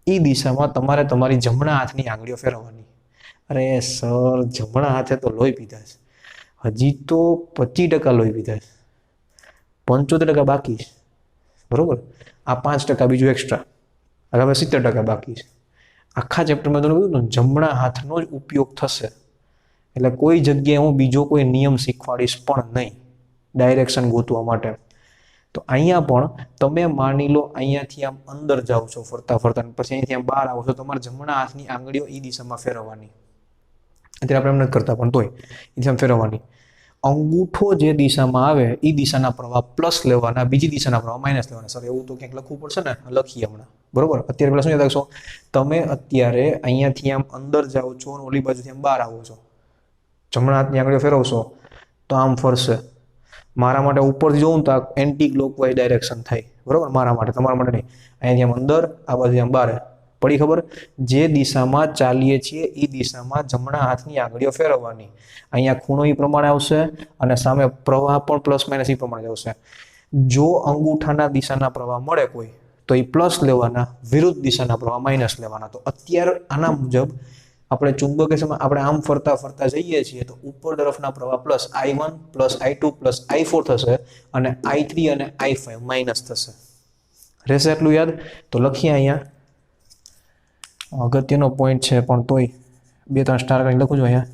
એ દિશામાં તમારે તમારી જમણા હાથની આંગળીઓ ફેરવવાની. અરે સર, જમણા હાથે તો લોહી પીધા છે, હજી તો 25% લોહી પીધા છે, 75% બાકી છે. બરોબર? આ 5% બીજું એક્સ્ટ્રા, હવે 70% બાકી છે. આખા ચેપ્ટરમાં તો કીધું જમણા હાથનો જ ઉપયોગ થશે. એટલે કોઈ જગ્યાએ હું બીજો કોઈ નિયમ શીખવાડીશ પણ નહીં ડાયરેક્શન ગોતવા માટે. તો અહીંયા પણ તમે માની લો અહીંયાથી આમ અંદર જાઓ છો ફરતા ફરતા, પછી અહીંયાથી આમ બહાર આવો છો, તમારે જમણા હાથની આંગળીઓ એ દિશામાં ફેરવવાની. અત્યારે આપણે એમ નથી કરતા પણ તોય એ દિશામાં ફેરવવાની. અંગૂઠો જે દિશામાં આવે એ દિશાના પ્રવાહ પ્લસ લેવાના, બીજી દિશાના પ્રવાહ માઇનસ લેવાના. સર એવું તો ક્યાંક લખવું પડશે ને? લખીએ હમણાં. બરોબર? અત્યારે પેલા શું યાદ રાખશો? તમે અત્યારે અહીંયાથી આમ અંદર જાઓ છો અને ઓલી બાજુથી આમ બહાર આવો છો, જમણા હાથની આંગળીઓ ફેરવશો તો આમ ફરશે. મારા માટે ઉપરથી જોઉં તો એન્ટી ક્લોકવાઇઝ ડાયરેક્શન થાય. બરોબર? મારા માટે, તમારા માટે નહીં. અહીંયાથી આમ અંદર, આ બાજુ આમ બહાર. પડી ખબર? જે દિશામાં ચાલીએ છીએ એ દિશામાં જમણા હાથની આંગળીઓ ફેરવવાની. અહીંયા ખૂણો એ પ્રમાણે આવશે અને સામે પ્રવાહ પણ પ્લસ માઇનસ એ પ્રમાણે આવશે. જો અંગૂઠાના દિશાના પ્રવાહ મળે કોઈ તો એ પ્લસ લેવાના, વિરુદ્ધ દિશાના પ્રવાહ માઇનસ લેવાના. તો અત્યારે આના મુજબ આપણે ચુંબકીયમાં આપણે આમ ફરતા ફરતા જઈએ છીએ તો ઉપર તરફના પ્રવાહ plus i1 plus i2 plus i4 થશે અને i3 અને i5 માઇનસ થશે. રહેશે એટલું યાદ? તો લખીએ અહીંયા. અગત્યનો પોઈન્ટ છે પણ તોય 2-3 સ્ટાર કરીને લખું છું અહીંયા.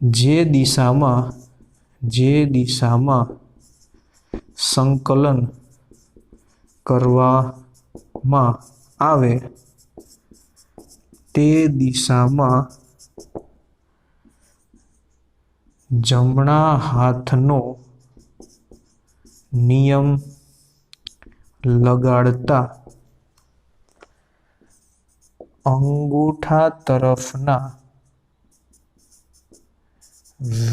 જે દિશામાં સંકલન કરવામાં આવે તે દિશામાં જમણા હાથનો નિયમ લગાડતા અંગૂઠા તરફના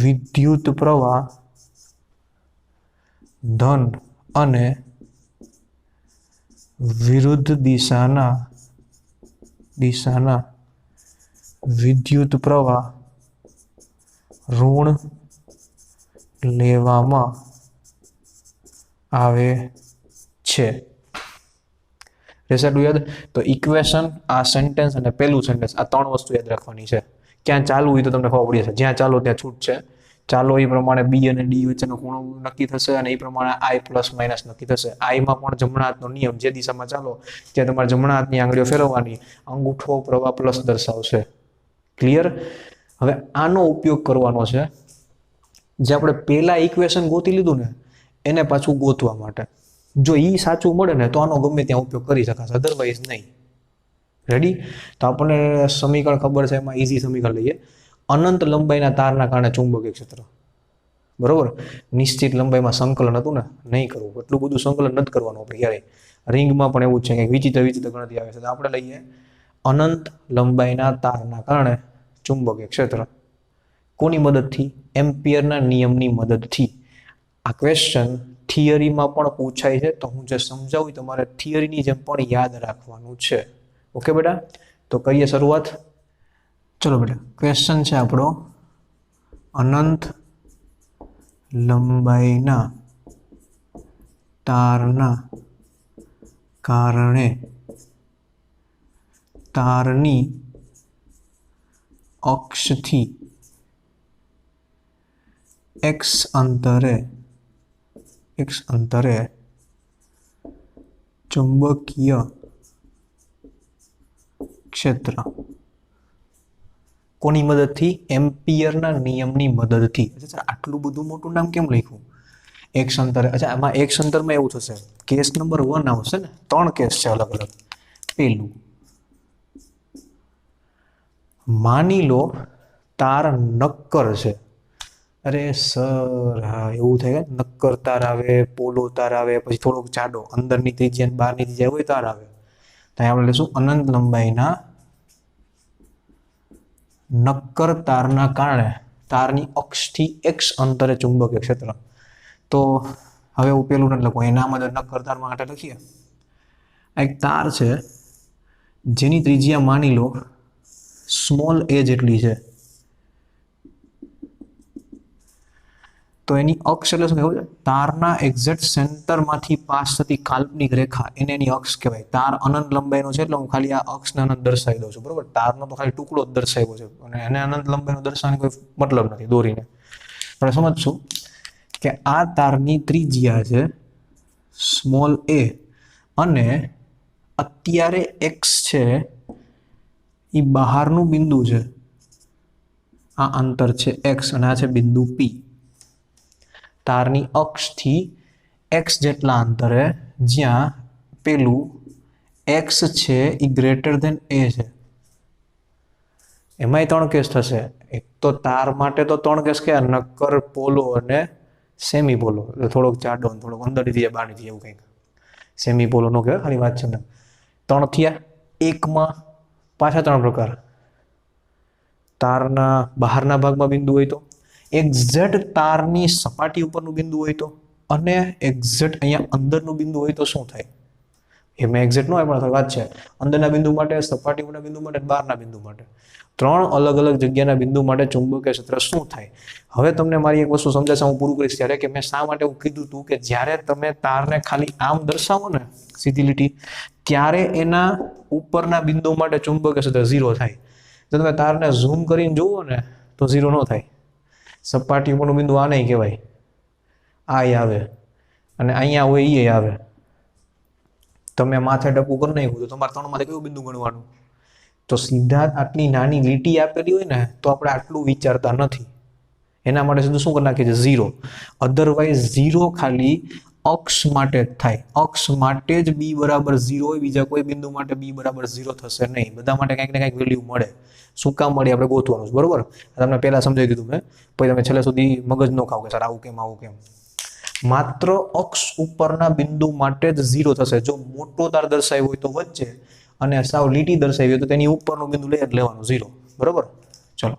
વિદ્યુત પ્રવાહ ધન અને વિરુદ્ધ દિશાના વિદ્યુત પ્રવાહ ઋણ લેવામાં આવે છે। રહેશે આટલું યાદ? તો ઇક્વેશન, આ સેન્ટેન્સ અને પેલું સેન્ટેન્સ, આ ત્રણ વસ્તુ યાદ રાખવાની છે। ક્યાં ચાલુ હોય તો તમને ખબર પડી જશે, જ્યાં ચાલો ત્યાં છૂટ છે। ચાલો એ પ્રમાણે બી અને ડી વચ્ચેનો ખૂણો નક્કી થશે અને એ પ્રમાણે આઈ પ્લસ માઇનસ નક્કી થશે। આઈમાં પણ જમણા હાથનો નિયમ, જે દિશામાં ચાલો ત્યાં તમારે જમણા હાથની આંગળીઓ ફેરવવાની, અંગૂઠો પ્રવાહ પ્લસ દર્શાવશે। ક્લિયર? હવે આનો ઉપયોગ કરવાનો છે જે આપણે પેલા ઇક્વેશન ગોતી લીધું ને એને પાછું ગોતવા માટે। જો ઈ સાચું મળે ને તો આનો ગમે ત્યાં ઉપયોગ કરી શકાશે, અધરવાઇઝ નહીં। રેડી? તો આપણને સમીકરણ ખબર છે, એમાં ઈઝી સમીકરણ લઈએ। અનંત લંબાઈના તારના કારણે ચુંબકીય ક્ષેત્ર, બરોબર? નિશ્ચિત લંબાઈમાં સંકલન હતું ને, નહીં કરવું, એટલું બધું સંકલન નથી કરવાનું આપણે ક્યારેય। રિંગમાં પણ એવું જ છે કે વિચિત્ર ગણતરી આવે છે, તો આપણે લઈએ અનંત લંબાઈના તારના કારણે ચુંબકીય ક્ષેત્ર। કોની મદદથી? એમ્પિયરના નિયમની મદદથી। આ ક્વેશ્ચન થિયરીમાં પણ પૂછાય છે, તો હું જે સમજાવું તમારે થિયરીની જેમ પણ યાદ રાખવાનું છે। ઓકે બેટા? તો કરીએ શરૂઆત। ચલો બેટા, ક્વેશ્ચન છે આપણો, અનંત લંબાઈના તારના કારણે તારની અક્ષથી x અંતરે ચુંબકીય ક્ષેત્ર કોની મદદથી? એમ્પિયરના નિયમની મદદથી। આટલું બધું મોટું નામ કેમ લખ્યું? x અંતરે। અચ્છા, આમાં x અંતરમાં એવું થશે, કેસ નંબર 1 આવશે ને, 3 કેસ છે અલગ અલગ। પેલું, માની લો તાર નક્કર છે। અરે સર, હા એવું થાય, નક્કર તાર આવે, પોલો તાર આવે, પછી થોડોક જાડો, અંદરની ત્રિજ્યા અને બહારની ત્રિજ્યા હોય તાર આવે। તો આપણે લઈશું અનંત લંબાઈના નક્કર તારના કારણે તારની અક્ષથી x અંતરે ચુંબકીય ક્ષેત્ર। તો હવે હું પેલું નથી લખું, એના અંદર નક્કર તાર માટે લખીએ। આ એક તાર છે જેની ત્રિજ્યા માની લો સ્મોલ a જેટલી છે, તો એની અક્ષ એટલે શું કહેવાય? તારના એક્ઝેક્ટ સેન્ટરમાંથી પાસ થતી કાલ્પનિક રેખા, એને એની અક્ષ કહેવાય। તાર અનંત લંબાઈનો છે એટલે હું ખાલી આ અક્ષને અનંત દર્શાવી દઉં છું, બરોબર? તારનો તો ખાલી ટુકડો જ દર્શાવ્યો છે અને એને અનંત લંબાઈનો દર્શાવવાનો કોઈ મતલબ નથી દોરીને। આપણે સમજશું કે આ તારની ત્રિજ્યા છે સ્મોલ a અને અત્યારે x છે એ બહારનું બિંદુ છે, આ અંતર છે x અને આ છે બિંદુ p। તારની અક્ષથી x જેટલા અંતરે જ્યાં પેલું x છે એ ગ્રેટર ધેન a છે। એમાંય 3 કેસ થશે। એક તો તાર માટે તો 3 કેસ કે નક્કર, પોલો અને સેમી પોલો, થોડોક જાડો અને થોડોક અંદરની ત્રિજ્યા બહારની ત્રિજ્યા એવું કંઈક। સેમી પોલો નો કહેવાય, ખાલી વાત છે ને। 3 થયા। એકમાં પાછા 3 પ્રકાર, તારના બહારના ભાગમાં બિંદુ હોય તો, એક્ઝેક્ટ તારની સપાટી ઉપરનું બિંદુ હોય તો, અને એક્ઝેક્ટ અહીંયા અંદરનું બિંદુ હોય તો શું થાય? એમાં એક્ઝેક્ટ ન હોય પણ વાત છે, અંદરના બિંદુ માટે, સપાટી ઉપરના બિંદુ માટે, બહારના બિંદુ માટે, 3 અલગ અલગ જગ્યાના બિંદુ માટે ચુંબકીય ક્ષેત્ર શું થાય? હવે તમને મારી એક વસ્તુ સમજાશે, હું પૂરું કરીશ ત્યારે, કે મેં શા માટે એવું કીધું હતું કે જ્યારે તમે તારને ખાલી આમ દર્શાવો ને સીધી લીટી, ત્યારે એના ઉપરના બિંદુ માટે ચુંબકીય ક્ષેત્ર 0 થાય। જો તમે તારને ઝૂમ કરીને જુઓ ને તો 0 ન થાય। સપાટી ઉપરનું બિંદુ આ નહીં કહેવાય, આ આવે અને અહીંયા હોય એ આવે। તમે માથે ટપકું કરી નાખ્યું તો તમારે 3 માંથી કયું બિંદુ ગણવાનું? તો સીધા આટલી નાની લીટી આપેલી હોય ને તો આપણે આટલું વિચારતા નથી, એના માટે સીધું શું કરી નાખીએ છે? 0। અધરવાઇઝ 0 ખાલી અક્ષ માટે જ થાય, અક્ષ માટે જ b બરાબર 0 હોય, બીજા કોઈ બિંદુ માટે b બરાબર 0 થશે નહીં। બધા માટે કંઈક ને કંઈક વેલ્યુ મળે। શું કામ મળે આપણે ગોતવાનું છે, બરોબર? તમને પહેલા સમજાવી દીધું મેં, પછી તમે છેલ્લે સુધી મગજ ન ખાવ કે સર આવું કેમ આવું કેમ। માત્ર અક્ષ ઉપરના બિંદુ માટે જ 0 થશે। જો મોટો તાર દર્શાવ્યો હોય તો વચ્ચે અને સાવ લીટી દર્શાવી હોય તો તેની ઉપરનું બિંદુ લઈ જ લેવાનું 0, બરોબર? ચલો,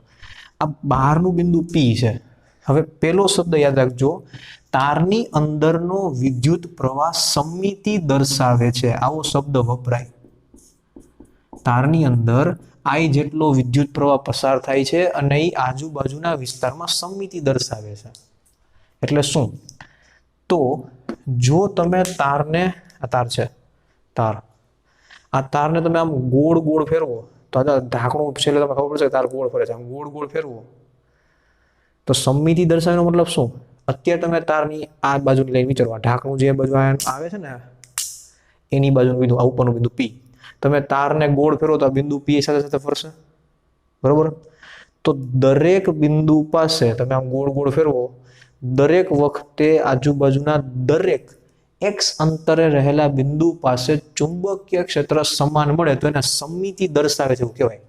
આ બહારનું બિંદુ p છે। હવે પેલો શબ્દ યાદ રાખજો, તારની અંદરનો વિદ્યુત પ્રવાહ સમમિતિ દર્શાવે છે, આવો શબ્દ વપરાય। તારની અંદર I જેટલો વિદ્યુત પ્રવાહ પસાર થાય છે અને એ આજુબાજુના વિસ્તારમાં સમમિતિ દર્શાવે છે। એટલે શું? તો જો તમે તારને, આ તાર છે, તાર, આ તારને તમે આમ ગોળ ગોળ ફેરવો તો આ ઢાંકણું છેલ્લે તમને ખબર પડશે કે તાર ગોળ ફરે છે, આમ ગોળ ગોળ ફેરવો તો સમમિતિ દર્શાવવાનો મતલબ શું? અત્યારે તમે તારની આ બાજુની લાઈન વિચારવા, ઢાંકણું જે બાજુ આવે છે ને એની બાજુનું બિંદુ, આ ઉપરનું બિંદુ પી, તમે તારને ગોળ ફેરવો તો આ બિંદુ પી સાથે સાથે ફરશે, બરોબર? તો દરેક બિંદુ પાસે તમે આમ ગોળ ગોળ ફેરવો, દરેક વખતે આજુબાજુના દરેક એક્સ અંતરે રહેલા બિંદુ પાસે ચુંબકીય ક્ષેત્ર સમાન મળે તો એને સમમિતિ દર્શાવે છે એવું કહેવાય.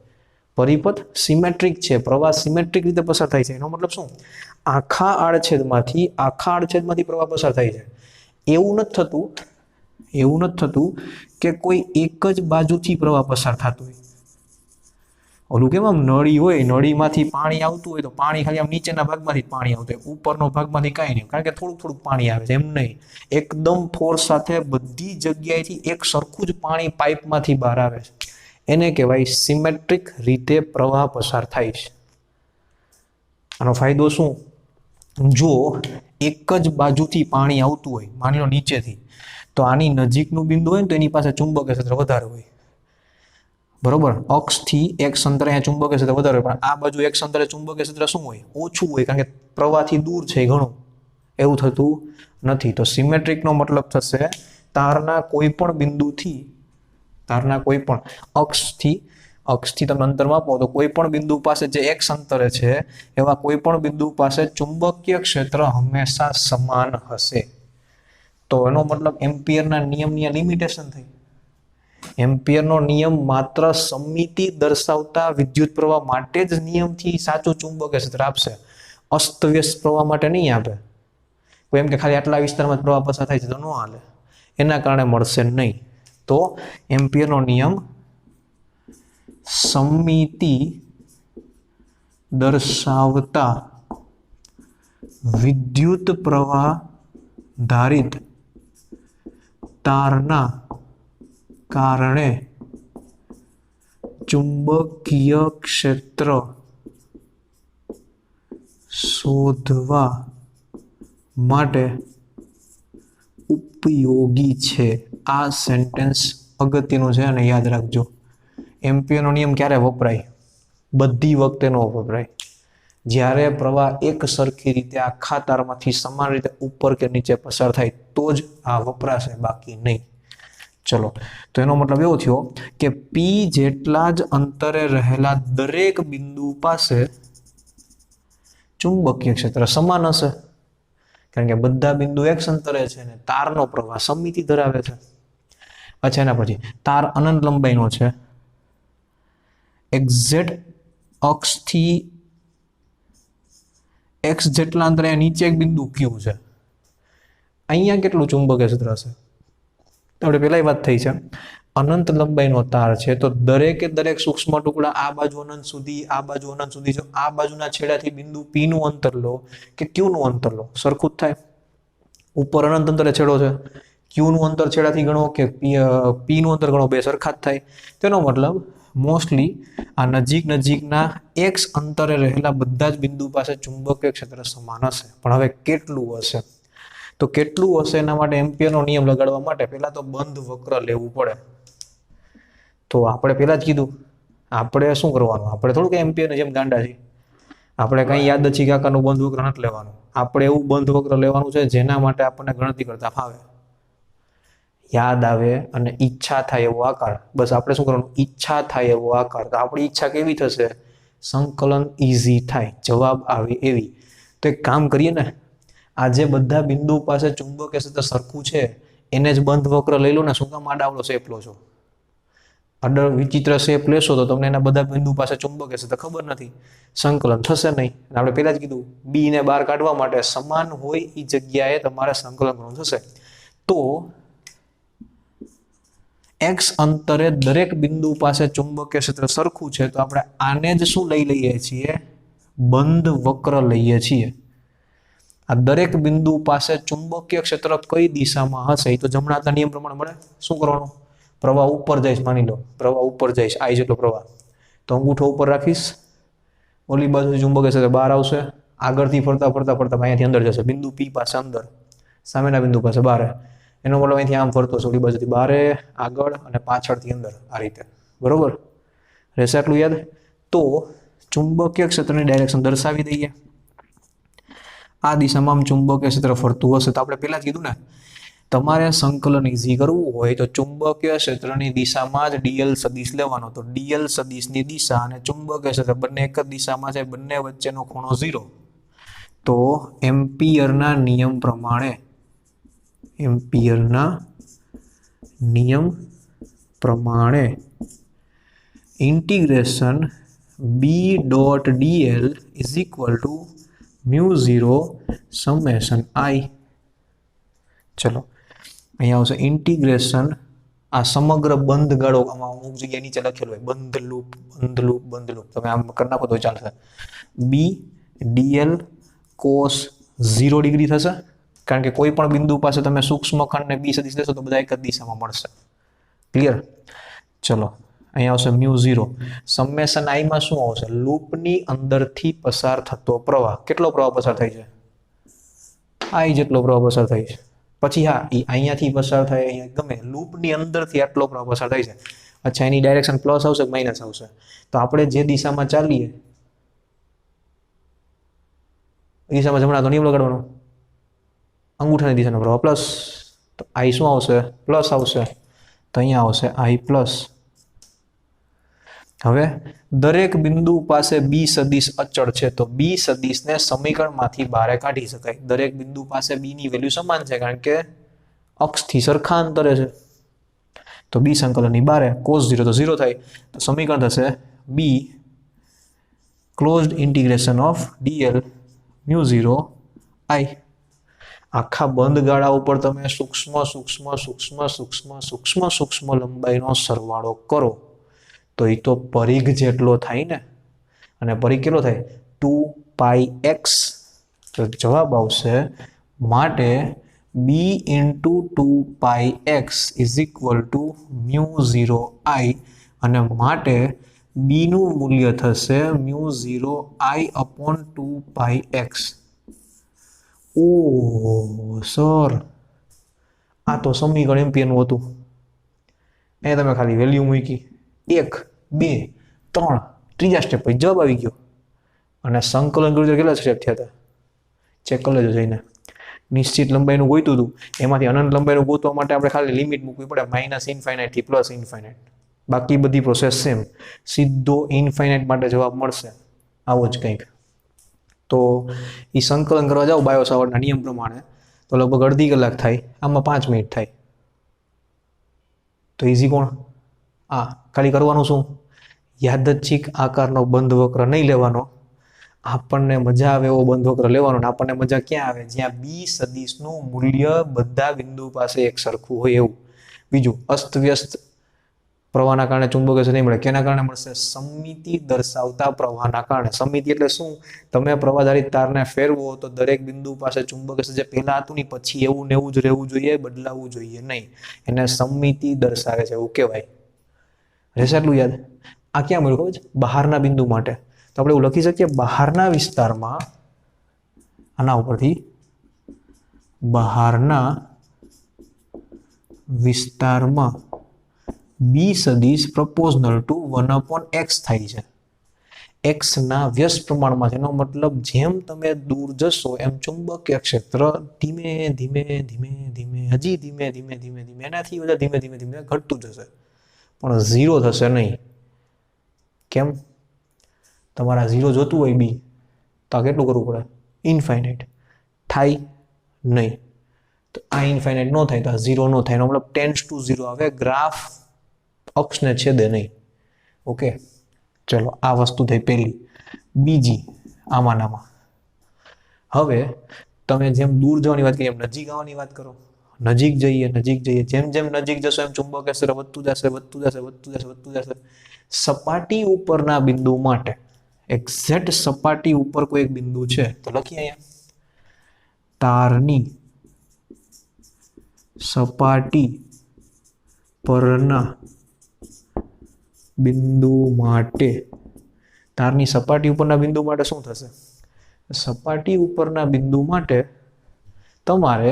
પરિપથ સિમેટ્રિક છે, પ્રવાહ સિમેટ્રિક રીતે પસાર થાય છે. એનો મતલબ શું? આખા આડછેદમાંથી પ્રવાહ પસાર થાય છે. એવું નથી થતું કે કોઈ એક જ બાજુથી પ્રવાહ પસાર થતું હોય. ઓલું કેમ આમ નળી હોય, નળીમાંથી પાણી આવતું હોય તો પાણી ખાલી આમ નીચેના ભાગમાંથી પાણી આવતું હોય, ઉપરના ભાગમાંથી કાંઈ નહીં, કારણ કે થોડુંક થોડુંક પાણી આવે છે. એમ નહીં, એકદમ ફોર્સ સાથે બધી જગ્યાએથી એક સરખું જ પાણી પાઇપમાંથી બહાર આવે છે. એને કહેવાય સિમેટ્રિક રીતે પ્રવાહ પસાર થાય છે. આનો ફાયદો શું? જો એક જ બાજુથી પાણી આવતું હોય, માની લો નીચેથી, તો આની નજીકનું બિંદુ હોય ને તો એની પાસે ચુંબકીય ક્ષેત્ર વધારે હોય, બરોબર? અક્ષથી એક અંતરે અહીંયા ચુંબકીય ક્ષેત્ર વધારે હોય, પણ આ બાજુ એક અંતરે ચુંબકીય ક્ષેત્ર શું હોય? ઓછું હોય, કારણ કે પ્રવાહથી દૂર છે ઘણું. એવું થતું નથી. તો સિમેટ્રિકનો મતલબ થશે તારના કોઈ પણ બિંદુથી, તારના કોઈ પણ અક્ષથી તમે અંતર માપો તો કોઈ પણ બિંદુ પાસે જે એક અંતરે છે એવા કોઈ પણ બિંદુ પાસે ચુંબકીય ક્ષેત્ર હંમેશા સમાન હશે. તો એનો મતલબ એમ્પિયરના નિયમની લિમિટેશન થઈ. એમ્પિયરનો નિયમ માત્ર સમમિતિ દર્શાવતા વિદ્યુત પ્રવાહ માટે જ નિયમથી સાચું ચુંબકીય ક્ષેત્ર આપશે, અસ્તવ્યસ્ત પ્રવાહ માટે નહીં આપે. કોઈ એમ કે ખાલી આટલા વિસ્તારમાં જ પ્રવાહ પસાર થાય છે તો ન હાલે, એના કારણે મળશે નહીં. તો એમ્પિયરનો નિયમ સમમિતિ દર્શાવતા વિદ્યુત પ્રવાહ ધારિત તારના કારણે ચુંબકીય ક્ષેત્ર શોધવા માટે ઉપયોગી છે. આ સેન્ટેન્સ અગત્યનું છે અને યાદ રાખજો. એમ્પિયરનો નિયમ ક્યારે વપરાય? બધી વખતે ન વપરાય. જ્યારે પ્રવાહ એક સરખી રીતે આખા તારમાંથી સમાન રીતે ઉપર કે નીચે પસાર થાય તો જ આ વપરાશે, બાકી નહીં. ચલો, તો એનો મતલબ એવો થયો કે પી જેટલા જ અંતરે રહેલા દરેક બિંદુ પાસે ચુંબકીય ક્ષેત્ર સમાન હશે, કારણ કે બધા બિંદુ એક અંતરે છે ને તારનો પ્રવાહ સમમિતિ ધરાવે છે. અચ્છા, એના પછી તાર અનંત લંબાઈનો છે. એક્ઝેક્ટ અક્ષથી એક્સ જેટલા અંતરે નીચે એક બિંદુ ક્યુ છે. અહીંયા કેટલું ચુંબકીય ક્ષેત્ર હશે? આપણે પહેલા વાત થઈ છે, અનંત લંબાઈનો તાર છે તો દરેકે દરેક સૂક્ષ્મ ટુકડા આ બાજુ અનંત સુધી, આ બાજુ અનંત સુધી, જો આ બાજુના છેડાથી બિંદુ પી નું અંતર લો કે ક્યુ નું અંતર લો, સરખું જ થાય. ઉપર અનંત અંતરે છેડો છે, ક્યુ નું અંતર છેડાથી ગણો કે પી નું અંતર ગણો, બે સરખા જ થાય. તેનો મતલબ મોસ્ટલી આ નજીકના એક્સ અંતરે રહેલા બધા જ બિંદુ પાસે ચુંબકીય ક્ષેત્ર સમાન હશે. પણ હવે કેટલું હશે? તો કેટલું હશે એના માટે એમ્પિયરનો નિયમ લગાડવા માટે પહેલા તો બંધ વક્ર લેવું પડે. તો આપણે પહેલા જ કીધું, આપણે શું કરવાનું? આપણે થોડું કે એમ્પિયરની જેમ ગાંડા છીએ. આપણે કઈ યાદચ્છિક આકારનું બંધ વક્ર નથી લેવાનું. આપણે એવું બંધ વક્ર લેવાનું છે જેના માટે આપણને ગણતરી કરતા ફાવે, યાદ આવે અને ઈચ્છા થાય એવો આકાર. બસ આપણે શું કરવાનું? ઈચ્છા થાય એવો આકાર. તો આપણી ઈચ્છા કેવી થશે? સંકલન ઈઝી થાય, જવાબ આવે એવી. તો એક કામ કરીએ ને, આજે બધા બિંદુ પાસે ચુંબકીય ક્ષેત્ર સરખું છે એને જ બંધ વક્ર લઈ લો ને. શું કામ આડાવડો શેપ લો છો? આડો વિચિત્ર શેપ લેશો તો તમને એના બધા બિંદુ પાસે ચુંબકીય ક્ષેત્ર ખબર નથી, સંકલન થશે નહીં. આપણે પહેલા જ કીધું, બી ને બહાર કાઢવા માટે સમાન હોય એ જગ્યાએ તમારે સંકલન કરવું થશે. તો એક્સ અંતરે દરેક બિંદુ પાસે ચુંબકીય ક્ષેત્ર સરખું છે તો આપણે આને જ શું લઈ લઈએ છીએ? બંધ વક્ર લઈએ છીએ. આ દરેક બિંદુ પાસે ચુંબકીય ક્ષેત્ર કઈ દિશામાં હશે એ તો જમણા હાથના નિયમ પ્રમાણે મળે. શું કરવાનું? પ્રવાહ ઉપર જઈશ, માની લો પ્રવાહ ઉપર જઈશ, આઈ જેટલો પ્રવાહ, તો અંગૂઠો ઉપર રાખીશ, ઓલી બાજુ ચુંબકીય ક્ષેત્ર બહાર આવશે, આગળથી ફરતા અહીંયાથી અંદર જશે, બિંદુ પી પાસે અંદર, સામેના બિંદુ પાસે 12, એનો મતલબ અહીંથી આમ ફરતો છે, ઓલી બાજુથી 12 આગળ અને પાછળથી અંદર, આ રીતે, બરોબર? રહેશે આટલું યાદ? તો ચુંબકીય ક્ષેત્રની ડાયરેક્શન દર્શાવી દઈએ. આ દિશામાં આમ ચુંબકીય ક્ષેત્ર ફરતું હશે તો આપણે પહેલા જ કીધું ને, તમારે સંકલન ઈઝી કરવું હોય તો ચુંબકીય ક્ષેત્રની દિશામાં જ ડીએલ સદિશ લેવાનો. તો ડીએલ સદિશની દિશા અને ચુંબકીય ક્ષેત્ર બંને એક જ દિશામાં છે, બંને વચ્ચેનો ખૂણો 0. તો એમ્પિયરના નિયમ પ્રમાણે integration B dot DL is equal to μ0 summation I. ચલો અહીંયા આવશે ઇન્ટિગ્રેશન, આ સમગ્ર બંધ ગાળો, આમાં અમુક જગ્યાએ નીચે લખેલું હોય બંધ લૂપ, તમે આમ કરી નાખો તો ચાલશે. બી ડીએલ કોસ 0 ડિગ્રી થશે, કારણ કે કોઈ પણ બિંદુ પાસે તમે સૂક્ષ્મ ખંડને બી સદિશ લેશો તો બધા એક જ દિશામાં મળશે. ક્લિયર? ચલો અહીંયા આવશે μ0 સમેશન આઈ માં શું આવશે? લૂપની અંદરથી પસાર થતો પ્રવાહ. કેટલો પ્રવાહ પસાર થાય છે? આઈ જેટલો પ્રવાહ પસાર થાય છે. પછી હા, એ અહીંયાથી પસાર થાય, અહીંયા ગમે લૂપની અંદરથી આટલો પ્રવાહ પસાર થાય છે. અચ્છા, એની ડાયરેક્શન પ્લસ આવશે કે માઇનસ આવશે? તો આપણે જે દિશામાં ચાલીએ એ દિશામાં જમણા તો નિયમ લગાડવાનો, અંગૂઠાની દિશાનો પ્રવાહ પ્લસ, તો આઈ શું આવશે? પ્લસ આવશે. તો અહીંયા આવશે આઈ પ્લસ. હવે દરેક બિંદુ પાસે બી સદિશ અચળ છે, તો બી સદિશને સમીકરણમાંથી બહાર કાઢી શકાય. દરેક બિંદુ પાસે બી ની વેલ્યુ સમાન છે, કારણ કે અક્ષથી સરખા અંતરે છે. તો બી સંકલનની બહાર cos 0 તો 0 થાય, તો સમીકરણ થશે બી ક્લોઝડ ઇન્ટિગ્રેશન ઓફ ડીએલ μ0 આઈ. આખા બંધ ગાળા ઉપર તમે સૂક્ષ્મ લંબાઈનો સરવાળો કરો તો એ તો પરિઘ જેટલો થાય ને, અને પરિઘ કેટલો થાય? 2πx. તો જવાબ આવશે માટે b × 2πx is equal two μ0i, અને માટે b નું મૂલ્ય થશે μ0i/2πx. ઓ સર, આ તો સમીકરણ એમ્પિયરનું હતું. એ તમે ખાલી વેલ્યુ મૂકી 1 2 3, ત્રીજા સ્ટેપ પછી જવાબ આવી ગયો. અને સંકલન કર્યું તો કેટલા સ્ટેપ થયા હતા? ચેક કરી લેજો જઈને. નિશ્ચિત લંબાઈનું ગોઈતું હતું, એમાંથી અનંત લંબાઈનું ગોતવા માટે આપણે ખાલી લિમિટ મૂકવી પડે, -∞ થી +∞. બાકી બધી પ્રોસેસ સેમ, સીધો ઇન્ફાઇનાઇટ માટે જવાબ મળશે. આવો જ કંઈક. તો એ સંકલન કરવા જાઓ બાયો સાવર્ટના નિયમ પ્રમાણે તો લગભગ અડધી કલાક થાય, આમાં 5 મિનિટ થાય. તો ઇઝી કોણ? આ ખાલી કરવાનું શું? યાદચ્છિક આકારનો બંધ વક્ર નહીં લેવાનો, આપણને મજા આવે એવો બંધ વક્ર લેવાનો. ને આપણને મજા ક્યાં આવે? જ્યાં બી સદિશનું મૂલ્ય બધા બિંદુ પાસે એક સરખું હોય એવું. બીજું, અસ્તવ્યસ્ત પ્રવાહના કારણે ચુંબકીય ક્ષેત્ર નહીં મળે. કેના કારણે મળશે? સમમિતિ દર્શાવતા પ્રવાહના કારણે. સમમિતિ એટલે શું? તમે પ્રવાહધારિત તારને ફેરવો તો દરેક બિંદુ પાસે ચુંબકીય ક્ષેત્ર જે પહેલા હતું ને પછી એવું ને એવું જ રહેવું જોઈએ, બદલાવવું જોઈએ નહીં. એને સમમિતિ દર્શાવે છે એવું કહેવાય. રહેશે એટલું યાદ? આ ક્યાં મળ્યું ખબર છે? બહારના બિંદુ માટે. તો આપણે એવું લખી શકીએ, બહારના વિસ્તારમાં, આના ઉપરથી બહારના વિસ્તારમાં બી સદિશ પ્રોપોર્શનલ ટુ 1/x થાય છે. x ના વ્યસ્ત પ્રમાણમાં છે. એનો મતલબ જેમ તમે દૂર જશો એમ ચુંબકીય ક્ષેત્ર ધીમે ધીમે એનાથી બધા ધીમે ધીમે ઘટતું જશે, પણ 0 થશે નહીં. કેમ? તમારા 0 જોતું હોય બી તો કેટલું કરવું પડે? ઇન્ફાઇનાઇટ. થાય નહીં. તો આ ઇન્ફાઇનાઇટ ન થાય તો આ 0 ન થાય. એનો મતલબ ટેન્ડ્સ ટુ 0 આવે, ગ્રાફ અક્ષને છેદે નહીં. ઓકે, ચલો આ વસ્તુ થઈ પહેલી. બીજી આમાંનામાં, હવે તમે જેમ દૂર જવાની વાત કરી એમ નજીક આવવાની વાત કરો. નજીક જઈએ, જેમ જેમ નજીક જશો એમ ચુંબકીય ક્ષેત્ર વધતું જશે. સપાટી ઉપરના બિંદુ માટે, એક્ઝેક્ટ સપાટી ઉપર કોઈ એક બિંદુ છે તો લખીએ અહીંયા, તારની સપાટી પરના બિંદુ માટે, તારની સપાટી ઉપરના બિંદુ માટે શું થશે? સપાટી ઉપરના બિંદુ માટે તમારે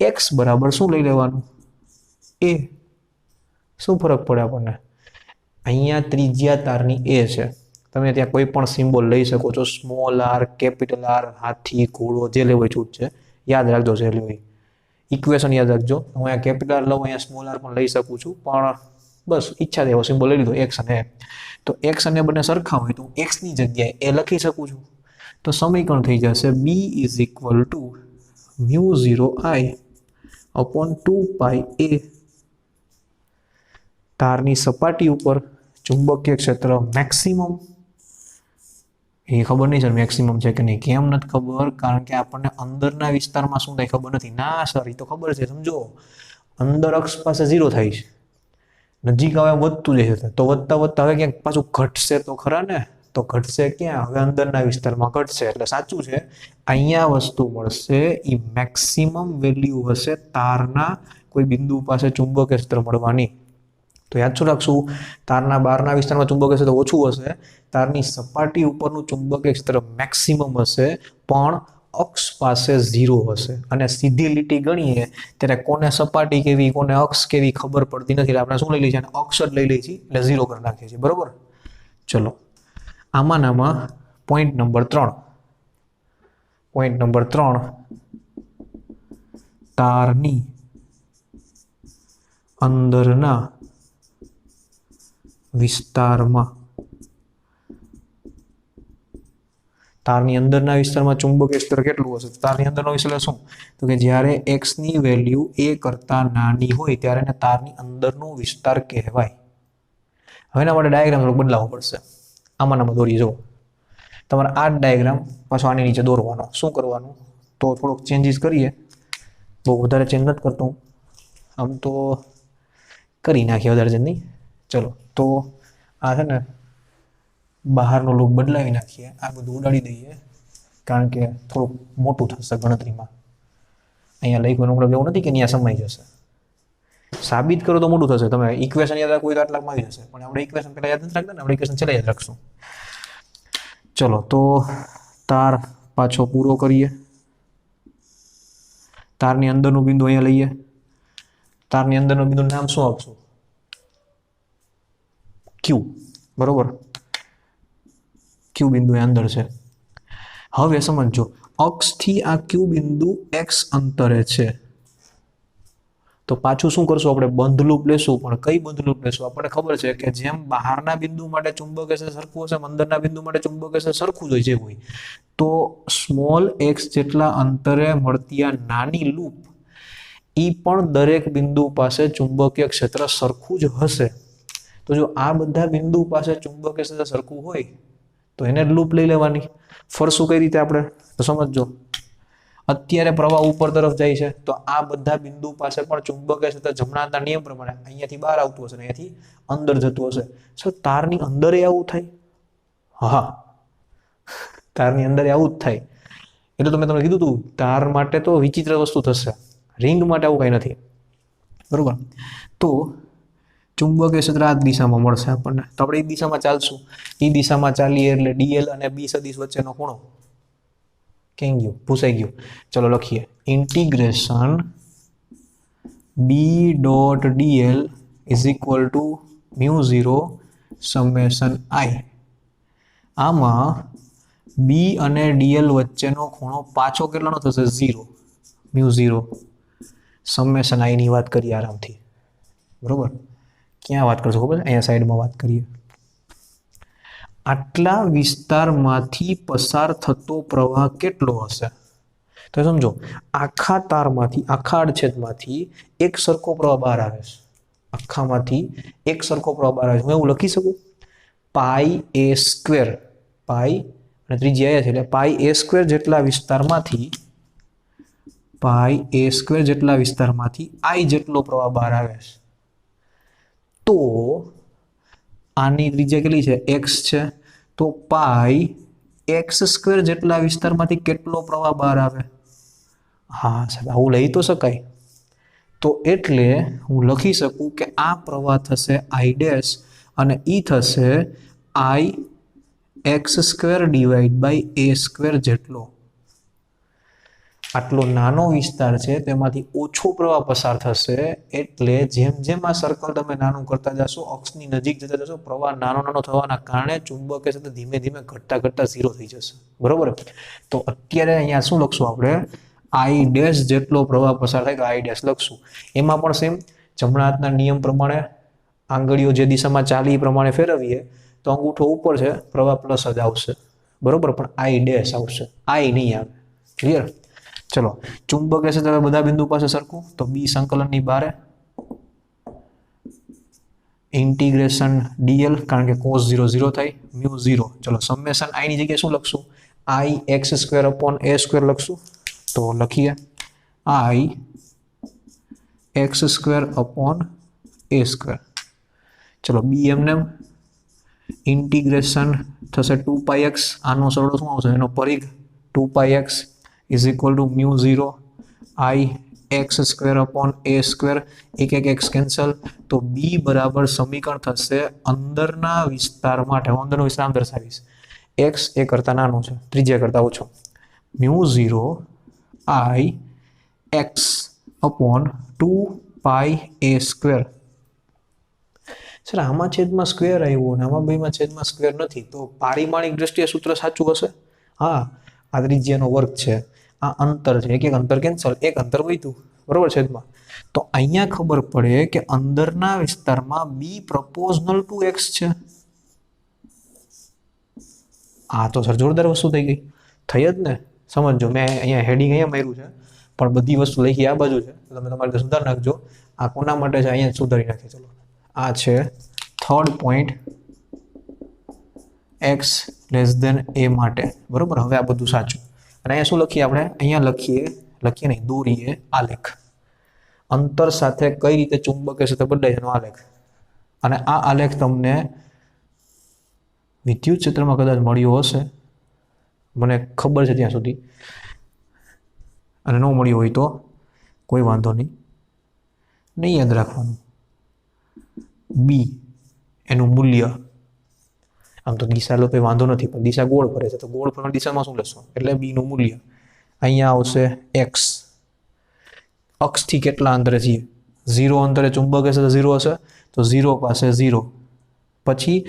x બરાબર શું લઈ લેવાનું a શું ફરક પડે આપણને અહીંયા ત્રિજ્યા તારની a છે તમે ત્યાં કોઈ પણ સિમ્બોલ લઈ શકો છો સ્મોલ r કેપિટલ R હાથી ઘોડો જે લેવો છૂટ છે યાદ રાખજો જે લેવો ઇક્વેશન યાદ રાખજો હું અહીંયા કેપિટલ R લઉં અહીંયા સ્મોલ r પણ લઈ શકું છું પણ બસ ઈચ્છા એવો સિમ્બોલ લઈ લીધો x અને a તો x અને બંને સરખા હોય તો x ની જગ્યાએ a લખી શકું છું તો સમીકરણ થઈ જશે b = μ0I upon 2πa તારની સપાટી ઉપર ચુંબકીય ક્ષેત્ર મેક્સિમમ એ ખબર નહીં સર મેક્સિમમ છે કે નહીં કેમ નથી ખબર કારણ કે આપણને અંદરના વિસ્તારમાં શું થાય ખબર નથી ના સર એ તો ખબર છે સમજો અંદર અક્ષ પાસે 0 થાય છે નજીક હવે વધતું જશે તો વધતા વધતા હવે ક્યાંક પાછું ઘટશે તો ખરા ને તો ઘટશે ક્યાં હવે અંદરના વિસ્તારમાં ઘટશે એટલે સાચું છે અહીંયા વસ્તુ મળશે એ મેક્સિમમ વેલ્યુ હશે તારના કોઈ બિંદુ પાસે ચુંબકીય ક્ષેત્ર મળવાની તો યાદ શું રાખશું તારના બહારના વિસ્તારમાં ચુંબકીય ક્ષેત્ર ઓછું હશે તારની સપાટી ઉપરનું ચુંબકીય ક્ષેત્ર મેક્સિમમ હશે પણ અક્ષ પાસે 0 હશે અને સીધી લીટી ગણીએ ત્યારે કોને સપાટી કેવી કોને અક્ષ કેવી ખબર પડતી નથી એટલે આપણે શું લઈ લઈએ છીએ અક્ષ જ લઈ લઈએ છીએ એટલે 0 કરી નાખીએ છીએ બરોબર ચલો આમાં પોઈન્ટ નંબર 3 તારની અંદરના વિસ્તારમાં ચુંબકીય ક્ષેત્ર કેટલું હશે તારની અંદરનો વિસ્તાર શું તો કે જ્યારે x ની વેલ્યુ a કરતા નાની હોય ત્યારે એને તારની અંદરનો વિસ્તાર કહેવાય હવે એના માટે ડાયાગ્રામ થોડો બદલાવવો પડશે આમાં દોરી જો તમારે આ ડાયાગ્રામ પાછો આની નીચે દોરવાનો શું કરવાનું તો થોડોક ચેન્જીસ કરીએ બહુ વધારે ચેન્જ નથી કરતો આમ તો કરી નાખીએ વધારે ચેન્જ નહીં ચલો તો આ છે ને બહારનો લુક બદલાવી નાખીએ આ બધું ઉડાડી દઈએ કારણ કે થોડુંક મોટું થશે ગણતરીમાં અહીંયા લખ્યું મતલબ એવું નથી કે ત્યાં સમય જશે સાબિત કરો તો મોટું થશે તમે ઇક્વેશન યાદ રાખો તો આટલામાં આવી જશે પણ આપણે ઇક્વેશન પહેલા યાદ નથી રાખતા ને આપણે ઇક્વેશન છેલ્લે યાદ રાખશું ચલો તો તાર પાછો પૂરો કરીએ તારની અંદરનું બિંદુ અહીંયા લઈએ તારની અંદરનું બિંદુનું નામ શું આપશું ક્યુ બરોબર ક્યુ બિંદુ એ અંદર છે હવે સમજો અક્ષથી આ ક્યુ બિંદુ x અંતરે છે તો પાછું શું કરશું આપણે બંધ લૂપ લેશું પણ કઈ બંધ લૂપ લેશું આપણને ખબર છે કે જેમ બહારના બિંદુ માટે ચુંબકીય ક્ષેત્ર સરખું હશે અંદરના બિંદુ માટે ચુંબકીય ક્ષેત્ર સરખું જ હોય જે હોય તો સ્મોલ x જેટલા અંતરે મળતી આ નાની લૂપ ઈ પણ દરેક બિંદુ પાસે ચુંબકીય ક્ષેત્ર સરખું જ હશે તો જો આ બધા બિંદુ પાસે ચુંબકીય ક્ષેત્ર સરખું હોય તો એને લૂપ લઈ લેવાની ફરશું કઈ રીતે આપણે તો સમજો અત્યારે પ્રવાહ ઉપર તરફ જાય છે તો આ બધા બિંદુ પાસે પણ ચુંબકીય ક્ષેત્ર જમણા હાથના નિયમ પ્રમાણે અહીંયાથી બહાર આવતું હશે અહીંયાથી અંદર જતું હશે સર તારની અંદર આવું થાય હા તારની અંદર આવું જ થાય એટલે તો મેં તમને કીધું હતું તાર માટે તો વિચિત્ર વસ્તુ થશે રિંગ માટે આવું કઈ નથી બરોબર તો ચુંબકીય ક્ષેત્ર આ દિશામાં મળશે આપણને તો આપણે એ દિશામાં ચાલશું એ દિશામાં ચાલીએ એટલે dl અને b સદિશ વચ્ચેનો ખૂણો કેમ ગયો ભૂસાઈ ગયો ચલો લખીએ ઇન્ટિગ્રેશન b.dl = μ0 સમેશન i આમાં b અને dl વચ્ચેનો ખૂણો પાછો કેટલાનો થશે 0 μ0 સમેશન i ની વાત કરીએ આરામથી બરોબર ક્યાં વાત કરશો ખબર અહીંયા સાઈડમાં વાત કરીએ આટલા વિસ્તારમાંથી પસાર થતો પ્રવાહ કેટલો હશે તો સમજો આખા તારમાંથી આખા અડછેદમાંથી એક સરખો પ્રવાહ બહાર આવે છે આખામાંથી એક સરખો પ્રવાહ બહાર આવે છે હું એવું લખી શકું પાઈ a સ્ક્વેર પાઈ અને ત્રિજ્યા a છે એટલે પાઈ a સ્ક્વેર જેટલા વિસ્તારમાંથી i જેટલો પ્રવાહ બહાર આવે છે તો આની ત્રિજ્યા કેટલી છે x છે તો પાઈ x સ્ક્વેર જેટલા વિસ્તારમાંથી કેટલો પ્રવાહ બહાર આવે હા સાહેબ આવું લઈ તો શકાય તો એટલે હું લખી શકું કે આ પ્રવાહ થશે i ડેશ અને ઈ થશે i x square / a square જેટલો આટલો નાનો વિસ્તાર છે તેમાંથી ઓછો પ્રવાહ પસાર થશે, એટલે જેમ જેમ આ સર્કલ તમે નાનું કરતા જશો, અક્ષની નજીક જતા જશો, પ્રવાહ નાનો નાનો થવાના કારણે ચુંબકીય ક્ષેત્ર ધીમે ધીમે ઘટતા ઘટતા ઝીરો થઈ જશે, બરોબર. તો અત્યારે અહીંયા શું લખશું આપણે, આઈ ડેશ જેટલો પ્રવાહ પસાર થાય તો આઈ ડેશ લખશું. એમાં પણ સેમ જમણા હાથના નિયમ પ્રમાણે આંગળીઓ જે દિશામાં ચાલી એ પ્રમાણે ફેરવીએ તો અંગૂઠો ઉપર છે, પ્રવાહ પ્લસ જ આવશે, બરોબર. પણ આઈ ડેશ આવશે, આઈ નહીં આવે. ક્લિયર? ચલો, ચુંબકીય ક્ષેત્ર બધા બિંદુ પાસે સરખું, તો બી સંકલનની બારે ઇન્ટિગ્રેશન ડીએલ, કારણ કે cos 0 0 થાય, મ્યુ 0. ચલો, સમેશન આઈ ની જગ્યાએ શું લખશું, આઈ એક્સ સ્ક્વેર અપોન એ સ્ક્વેર લખશું. તો લખીએ આઈ એક્સ સ્ક્વેર અપોન એ સ્ક્વેર. ચલો, બી એમને ઇન્ટિગ્રેશન થશે 2πx, આનો સરળો શું આવશે, એનો પરિઘ 2πx is equal two mu 0 I x square upon A square, એક એક એક્સ કેન્સલ. તો બી બરાબર સમીકરણ થશે અંદરના વિસ્તાર માટે, હું અંદરનો વિસ્તાર આમ દર્શાવીશ, એક્સ એ કરતા નાનું છે, ત્રિજ્યા કરતા ઓછો, mu 0 I X upon 2π a square. Sir આમાં છેદમાં સ્ક્વેર આવ્યું ને આમાં બેમાં છેદમાં સ્ક્વેર નથી, તો પારિમાણિક દ્રષ્ટિએ સૂત્ર સાચું હશે. હા, આ ત્રિજ્યાનો વર્ગ છે, આ અંતર છે, એક એક અંતર કેન્સલ, એક અંતર વધ્યું, બરોબર, છેદમાં. તો અહીંયા ખબર પડે કે અંદરના વિસ્તારમાં બી પ્રપોઝનલ ટુ એક્સ છે. આ તો સર જોરદાર વસ્તુ થઈ ગઈ, થઈ જ ને. સમજો, મેં અહીંયા હેડિંગ અહીંયા માર્યું છે, પણ બધી વસ્તુ લખી આ બાજુ છે, તો તમે તમારી રીતે સુધારી નાખજો. આ કોના માટે છે, અહીંયા સુધારી નાખીએ. ચલો, આ છે third point X less than A માટે, બરોબર. હવે આ બધું સાચું. અને અહીંયા શું લખીએ આપણે, અહીંયા લખીએ નહીં, દોરીએ આલેખ, અંતર સાથે કઈ રીતે ચુંબકીય ક્ષેત્ર બદલાય છે એનો આલેખ. અને આ આલેખ તમને વિદ્યુત ક્ષેત્રમાં કદાચ મળ્યો હશે, મને ખબર છે ત્યાં સુધી, અને ન મળ્યો હોય તો કોઈ વાંધો નહીં યાદ રાખવાનું. બી એનું મૂલ્ય, આમ તો દિશા લો તો વાંધો નથી, પણ દિશા ગોળ ફરે છે, તો ગોળ ફરવાની દિશામાં શું લેશો, એટલે બી નું મૂલ્ય અહીંયા આવશે એક્સ. અક્ષથી કેટલા અંતરે છીએ, 0 અંતરે ચુંબકીય ક્ષેત્ર 0 હશે, તો 0 પાસે 0. પછી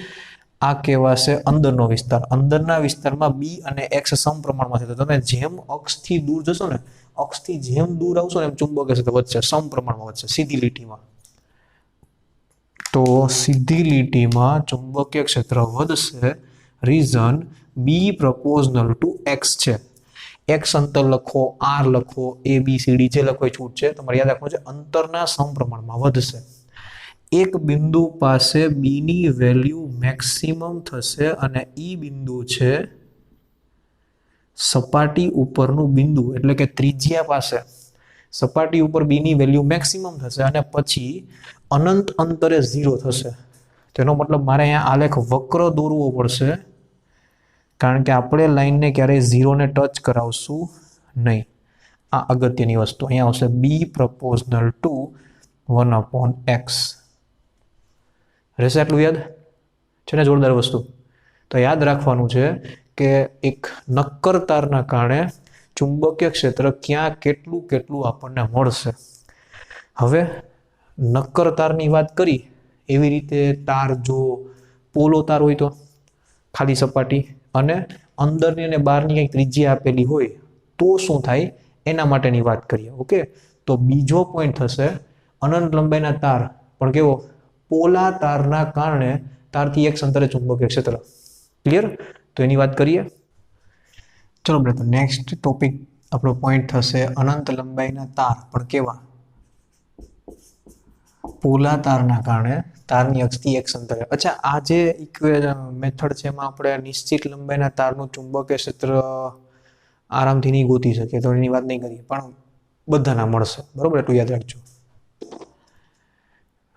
આ કહેવાશે અંદરનો વિસ્તાર, અંદરના વિસ્તારમાં બી અને એક્સ સમપ્રમાણમાં છે. તો તમે જેમ અક્ષથી દૂર જશો ને, અક્ષથી જેમ દૂર આવશો ને એમ ચુંબકીય ક્ષેત્ર વધશે, સમપ્રમાણમાં વધશે, સીધી લીટીમાં. તો સીધી લીટીમાં ચુંબકીય ક્ષેત્ર વધશે, reason B proportional to x છે. એક્સ અંતર લખો, આર લખો, એ બી સી ડી જે લખો એ છૂટ છે, તમારે યાદ રાખવાનું છે અંતરના સમપ્રમાણમાં વધશે. એક બિંદુ પાસે બી ની વેલ્યુ મેક્સિમમ થશે, અને ઈ બિંદુ છે સપાટી ઉપરનું બિંદુ, એટલે કે ત્રિજ્યા પાસે સપાટી ઉપર બી ની વેલ્યુ મેક્સિમમ થશે, અને પછી અનંત અંતરે 0 થશે. તેનો મતલબ મારે અહીંયા આલેખ વક્ર દોરવો પડશે, કારણ કે આપણે લાઈનને ક્યારેય 0 ને ટચ કરાવશું નહીં. આ અગત્યની વસ્તુ. અહીંયા આવશે બી પ્રપોઝનલ ટુ 1/x. રહેશે આટલું યાદ છે ને? જોરદાર વસ્તુ. તો યાદ રાખવાનું છે કે એક નક્કર તારના કારણે ચુંબકીય ક્ષેત્ર ક્યાં કેટલું કેટલું આપણને મળશે. હવે નક્કર તારની વાત કરી, એવી રીતે તાર જો પોલો તાર હોય તો ખાલી સપાટી, અને અંદરની અને બહારની કંઈક ત્રિજ્યા આપેલી હોય તો શું થાય એના માટેની વાત કરીએ. ઓકે, તો બીજો પોઈન્ટ થશે અનંત લંબાઈના તાર, પણ કેવો, પોલા તારના કારણે તારથી એક અંતરે ચુંબકીય ક્ષેત્ર. ક્લિયર? તો એની વાત કરીએ. ચલો બ્રે, તો નેક્સ્ટ ટોપિક આપણો પોઈન્ટ થશે અનંત લંબાઈના તાર, પણ કેવા, પોલા તારના કારણે તારની અક્ષથી એક અંતરે. અચ્છા, આ જે મેથડ છે એમાં આપણે નિશ્ચિત લંબાઈના તારનું ચુંબકીય ક્ષેત્ર આરામથી નહીં ગોતી શકીએ, તો એની વાત નહીં કરીએ, પણ બધાના મળશે, બરોબર? એટલું યાદ રાખજો.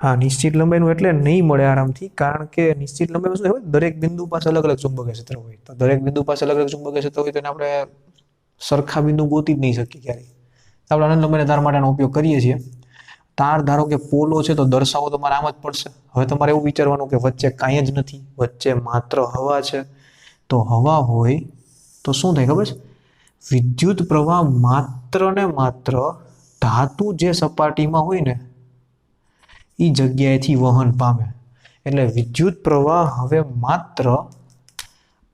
હા, નિશ્ચિત લંબાઈનું એટલે નહીં મળે આરામથી, કારણ કે નિશ્ચિત લંબાઈ શું હોય, દરેક બિંદુ પાસે અલગ અલગ ચુંબકીય ક્ષેત્ર હોય. તો દરેક બિંદુ પાસે અલગ અલગ ચુંબકીય ક્ષેત્ર હોય તો એને આપણે સરખા બિંદુ ગોતી જ નહીં શકીએ ક્યારેય. આપણે અનંત લંબાઈના તાર માટેનો ઉપયોગ કરીએ છીએ. તાર ધારો કે પોલો છે, તો દર્શાવો તમારે આમ જ પડશે. હવે તમારે એવું વિચારવાનું કે વચ્ચે કાંઈ જ નથી, વચ્ચે માત્ર હવા છે. તો હવા હોય તો શું થાય ખબર છે? વિદ્યુત પ્રવાહ માત્ર ને માત્ર ધાતુ જે સપાટીમાં હોય ને એ જગ્યાએથી વહન પામે. એટલે વિદ્યુત પ્રવાહ હવે માત્ર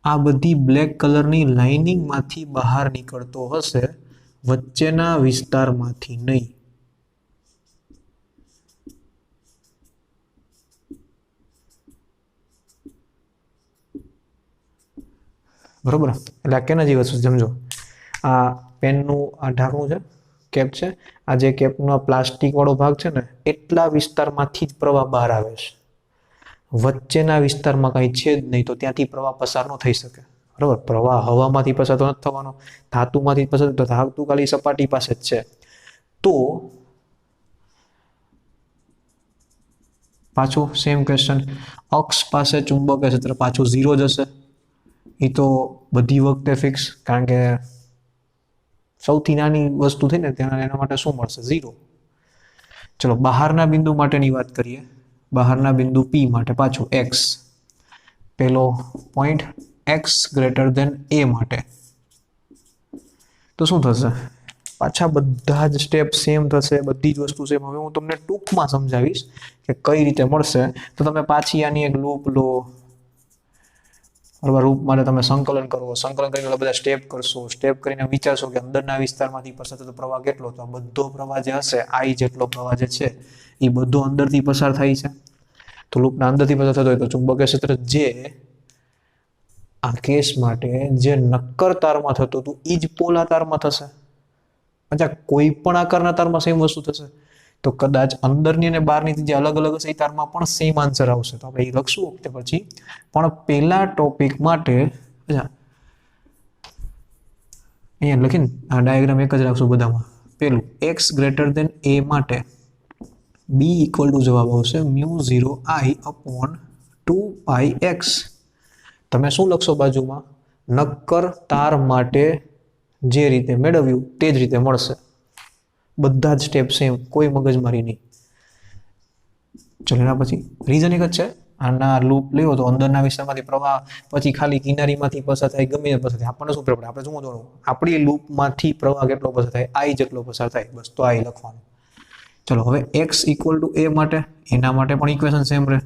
આ બધી બ્લેક કલરની લાઇનિંગમાંથી બહાર નીકળતો હશે, વચ્ચેના વિસ્તારમાંથી નહીં. બરોબર. એટલે આ કેના જેવી વસ્તુ સમજો, આ પેનનું આ ઢાંકણું છે, કેપ છે, આ જે કેપનો પ્લાસ્ટિક વાળો ભાગ છે ને, એટલા વિસ્તારમાંથી જ પ્રવાહ બહાર આવે છે. વચ્ચેના વિસ્તારમાં કંઈ છે જ નહીં, તો ત્યાંથી પ્રવાહ પસાર ન થઈ શકે. બરાબર. પ્રવાહ હવામાંથી પસાર તો નથી થવાનો, ધાતુમાંથી પસાર, તો ધાતુ ખાલી સપાટી પાસે જ છે. તો પાછું સેમ ક્વેશ્ચન, અક્ષ પાસે ચુંબકીય ક્ષેત્ર પાછું 0 જ હશે. એ તો બધી વખતે ફિક્સ, કારણ કે સૌથી નાની વસ્તુ થઈ ને ત્યાં એના માટે શું મળશે? 0. ચલો બહારના બિંદુ માટેની વાત કરીએ. બહારના બિંદુ P માટે પાછું x, પેલો point x greater than a માટે તો શું થશે? પાછા બધા જ સ્ટેપ સેમ થશે, બધી જ વસ્તુ સેમ. હવે હું તમને ટૂંકમાં સમજાવીશ કે કઈ રીતે મળશે. તો તમે પાછી આની એક લૂપ લો, બરાબર. રૂપ માટે તમે સંકલન કરો, સંકલન કરીને બધા સ્ટેપ કરશો, સ્ટેપ કરીને વિચારશો કે અંદરના વિસ્તારમાંથી પસાર થતો પ્રવાહ કેટલો, તો આ બધો પ્રવાહ જે હશે, I જેટલો પ્રવાહ જે છે એ બધો અંદરથી પસાર થાય છે. તો લૂપના અંદરથી પસાર થતો હોય તો ચુંબકીય ક્ષેત્ર જે આ કેસ માટે જે નક્કર તારમાં થતું હતું એ જ પોલા તારમાં થશે. અચ્છા, કોઈ પણ આકારના તારમાં સેમ વસ્તુ થશે તો કદાચ અંદરની અને બહારની જે અલગ અલગ હશે એ તારમાં પણ સેમ આન્સર આવશે. તો આપણે એ લખશું વખતે પછી. પણ પેલા ટોપિક માટે અહીંયા લખીને આ ડાયાગ્રામ એક જ રાખશું બધામાં. પેલું x ગ્રેટર ધેન a માટે b ઇક્વલ ટુ જવાબ આવશે μ0I/2πx. તમે શું લખશો બાજુમાં? નક્કર તાર માટે જે રીતે મેળવ્યું તે જ રીતે મળશે. બધા જ સ્ટેપ સેમ, કોઈ મગજમારી નહીં. ચલો એના પછી રીઝન એક જ છે. આના લૂપ લેવો તો અંદરના વિસ્તારમાંથી પ્રવાહ પછી ખાલી કિનારીમાંથી પસાર થાય, ગમે પસાર થાય, આપણને શું પડે? આપણે શું જોવાનું? આપણી લૂપમાંથી પ્રવાહ કેટલો પસાર થાય, I જેટલો પસાર થાય, બસ. તો I લખવાનું. ચલો હવે x ઇક્વલ ટુ a માટે, એના માટે પણ ઇક્વેશન સેમ રહે.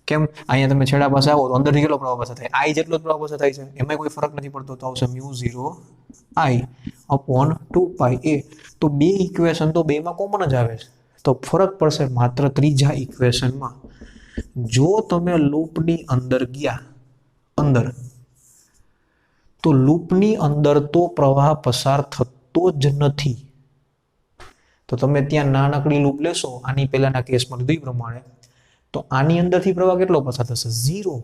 કેમ? અહીંયા તમે છેડા પાસે આવો તો અંદરથી કેટલો પ્રવાહ પસાર થાય? I જેટલો જ પ્રવાહ પસાર થાય છે, એમાં કોઈ ફરક નથી પડતો. તો આવશે μ0I/2πa. તો બે ઇક્વેશન તો બેમાં કોમન જ આવે છે, તો ફરક પડશે માત્ર ત્રીજા ઇક્વેશનમાં. જો તમે લૂપની અંદર ગયા, અંદર, તો લૂપની અંદર તો પ્રવાહ પસાર થતો જ નથી. તો તમે ત્યાં નાનકડી લૂપ લેશો, આની પહેલાના કેસમાં લીધું પ્રમાણે, તો આની અંદરથી પ્રવાહ કેટલો પસાર થશે? 0.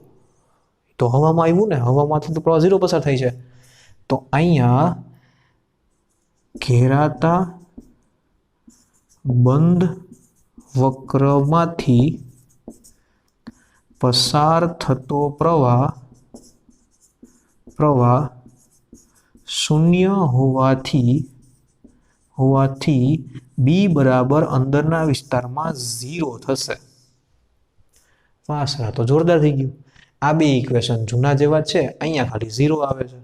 તો હવામાં આવ્યું ને, હવામાંથી તો પ્રવાહ 0 પસાર થાય છે. તો અહીંયા ઘેરાતા બંધ વક્રમાંથી પસાર થતો પ્રવાહ શૂન્ય હોવાથી b બરાબર અંદરના વિસ્તારમાં 0 થશે. વાસરા તો જોરદાર થઈ ગયું. આ બે ઇક્વેશન જૂના જેવા છે, અહીંયા ખાલી 0 આવે છે.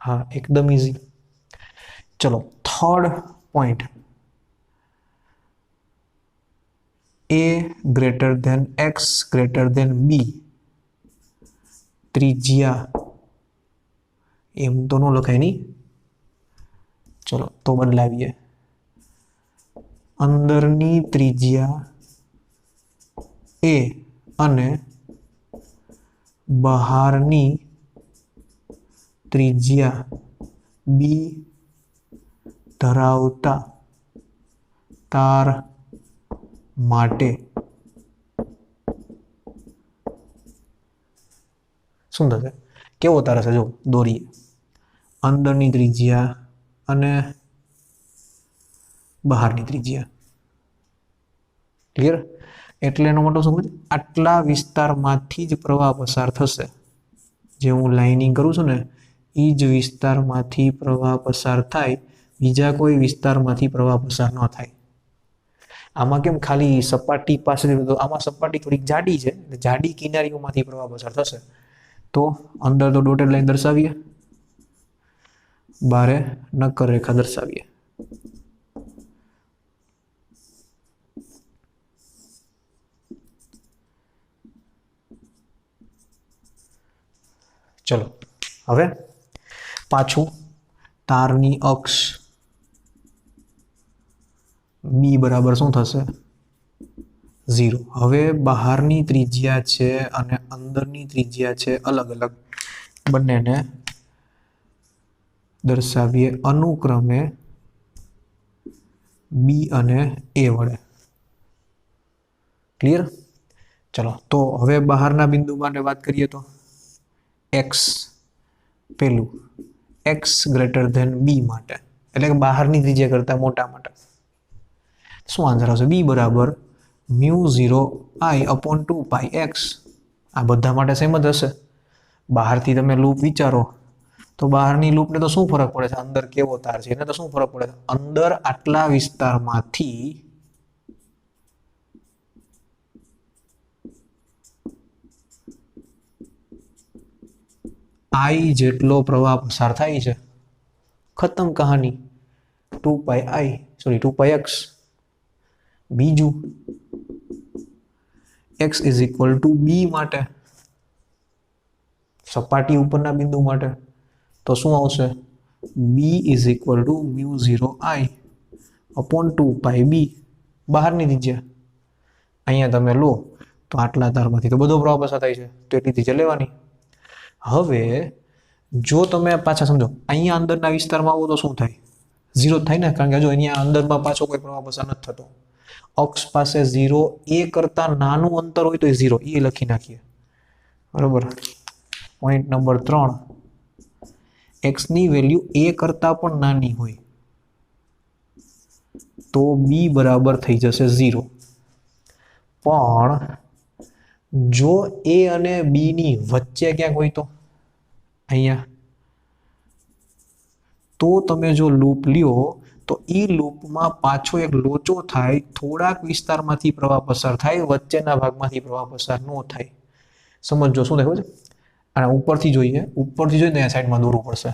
હા, એકદમ ઈઝી. ચલો third point, a greater than x greater than b, ત્રિજ્યા એમ તો ન લખાય નહીં. ચલો તો બદલાવીએ. અંદરની ત્રિજ્યા a અને બહારની ત્રિજ્યા b ધરાવતા તાર માટે શું થશે? કેવો તાર હશે? જો દોરીએ. અંદરની ત્રિજ્યા અને બહારની ત્રિજ્યા. ક્લિયર? એટલે એનો મતલબ શું? આટલા વિસ્તારમાંથી જ પ્રવાહ પસાર થશે. જે હું લાઇનિંગ કરું છું ને, એ જ વિસ્તારમાંથી પ્રવાહ પસાર થાય, બીજા કોઈ વિસ્તારમાંથી પ્રવાહ પસાર ન થાય. આમાં કેમ ખાલી સપાટી પાસે, આમાં સપાટી થોડીક જાડી છે, જાડી કિનારીઓમાંથી પ્રવાહ પસાર થશે. તો અંદર તો ડોટેડ લાઈન દર્શાવીએ. बारे नक्कर रेखा दर्शावीए। चलो हवे पाछू तारनी अक्ष बी बराबर शुं थशे 0। हवे बहारनी त्रिज्या छे अने अंदरनी त्रिज्या छे अलग अलग, बंनेने दर्शावीए अनुक्रमे बी अने ए वडे। क्लियर? चलो तो हवे बहारना बिंदु माटे बात करिए तो एक्स पेलू एक्स ग्रेटर देन बी माटे एटले के बहारनी त्रिज्या करता मोटा माटे शुं आंसर आवशे? बी बराबर μ0 I अपॉन 2 पाई एक्स। आ बधा माटे सेम ज हशे। बहारथी तमे लूप विचारो तो बहारनी लूप ने तो शुं फरक पड़े छे, अंदर केवो तार छे एने तो शुं फरक पड़े छे, अंदर आटला विस्तारमांथी I जेटलो प्रवाह पसार थाय छे। खत्म कहानी। 2 pi I sorry 2 pi X. बीजू x is equal to B माटे सपाटी उपરના बिंदु माटे तो શું આવશે? b is equal to μ0 I upon 2 pi b બહારની ત્રિજ્યા। અહીંયા તમે લો તો આટલા તારમાંથી તો બધો પ્રવાહ પસાર થાય છે તો એટલી ત્રિજ્યા લેવાની। હવે જો તમે પાછા સમજો અહીંયા અંદરના વિસ્તારમાં આવો તો શું થાય? 0 થાય ને, કારણ કે જો અહીંયા અંદરમાં પાછો કોઈ પ્રવાહ પસાર નથી થતો। अक्ष पास 0 ए करता नानु अंतर हो तो 0 ए लखी नाखीए बराबर। पॉइंट नंबर 3 एक्स नी वेल्यू ए करता पण नानी होय तो बी बराबर थई जशे 0। पण जो ए अने बी नी वच्चे क्यांक होय तो अहींया तो तमे जो लूप लियो तो ई लूप में पाछो एक लोचो थाय, थोड़ाक विस्तारमांथी प्रवाह पसार थाय, वच्चेना भागमांथी प्रवाह पसार न थाय। समझो शुं थाय? અને ઉપરથી જોઈએ તો આ સાઈડમાં દોરવું પડશે।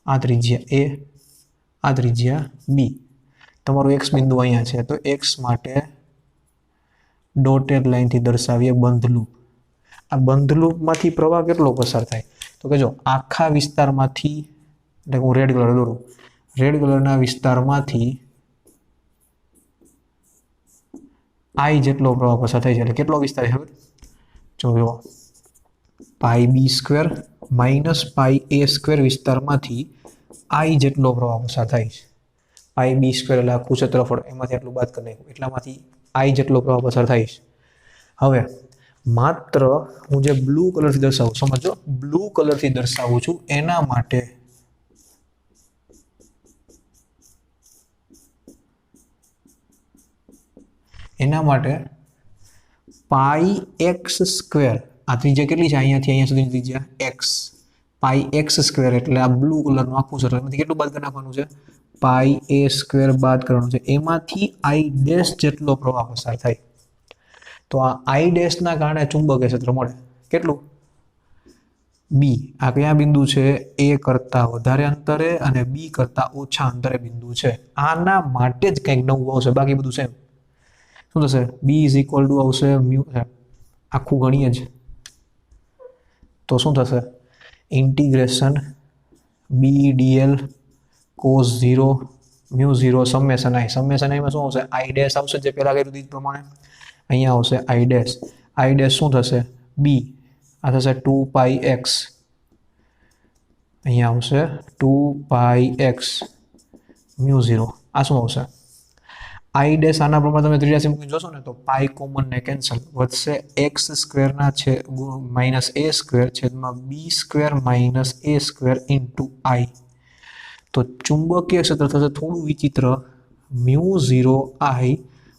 આ ત્રિજ્યા a આ ત્રિજ્યા b તમારું x બિંદુ અહીંયા છે તો x માટે ડોટેડ લાઈનથી દર્શાવીએ બંધ લૂપ। આ બંધ લૂપમાંથી પ્રવાહ કેટલો પસાર થાય તો કે જો આખા વિસ્તારમાંથી એટલે હું રેડ કલર દોરું, રેડ કલરના વિસ્તારમાંથી I જેટલો પ્રવાહ પસાર થાય છે એટલે કેટલો વિસ્તાર છે જો પાઈ બી સ્ક્વેર માઇનસ પાઈ એ સ્ક્વેર વિસ્તારમાંથી I જેટલો પ્રવાહ પસાર થાય છે। પાઈ બી સ્ક્વેર એટલે આખું ક્ષેત્રફળ એમાંથી આટલું બાદ કરી નાખ્યું એટલામાંથી I જેટલો પ્રવાહ પસાર થાય છે। હવે માત્ર હું જે બ્લુ કલરથી દર્શાવું, સમજો બ્લુ કલરથી દર્શાવું છું એના માટે પાઈ एक्स स्क्वेर आ त्रिज्या કેટલી છે અહીંયાથી અહીંયા સુધીની ત્રિજ્યા x પાઈ x સ્ક્વેર એટલે આ બ્લુ કલરનું આખું સર્કલ એમાંથી કેટલું બાદ કરી નાખવાનું છે? પાઈ a સ્ક્વેર બાદ કરવાનું છે। એમાંથી I ડેશ જેટલો પ્રવાહ પસાર થાય તો આ I ડેશ ના કારણે ચુંબકીય ક્ષેત્ર મળે કેટલું? b। આ કયા બિંદુ છે? a કરતા વધારે અંતરે અને b કરતા ઓછા અંતરે બિંદુ છે। આના માટે જ કંઈક નવું આવશે, બાકી બધું સેમ। શું થશે? b ઇઝ ઇક્વલ ટુ આવશે મ્યુ આખું ગણીએ જ તો શું થશે? Integration b dl cos 0 μ0 summation I। Summation I માં શું આવશે? I ડેશ આવશે જે પહેલા કર્યું તે પ્રમાણે। અહીંયા આવશે I ડેશ। I ડેશ શું થશે? b આ થશે 2 પાઈ x, અહીંયા આવશે 2 પાઈ x μ0 આ શું આવશે? I ડેશ આના પ્રમાણે તમે ત્રિજ્યા મૂકીને જોશો ને તો પાઈ કોમન ને કેન્સલ વધશે x સ્ક્વેર ના છે માઈનસ a સ્ક્વેર છેદમાં b square minus a square into I। તો ચુંબકીય ક્ષેત્ર થશે થોડું વિચિત્ર μ0 I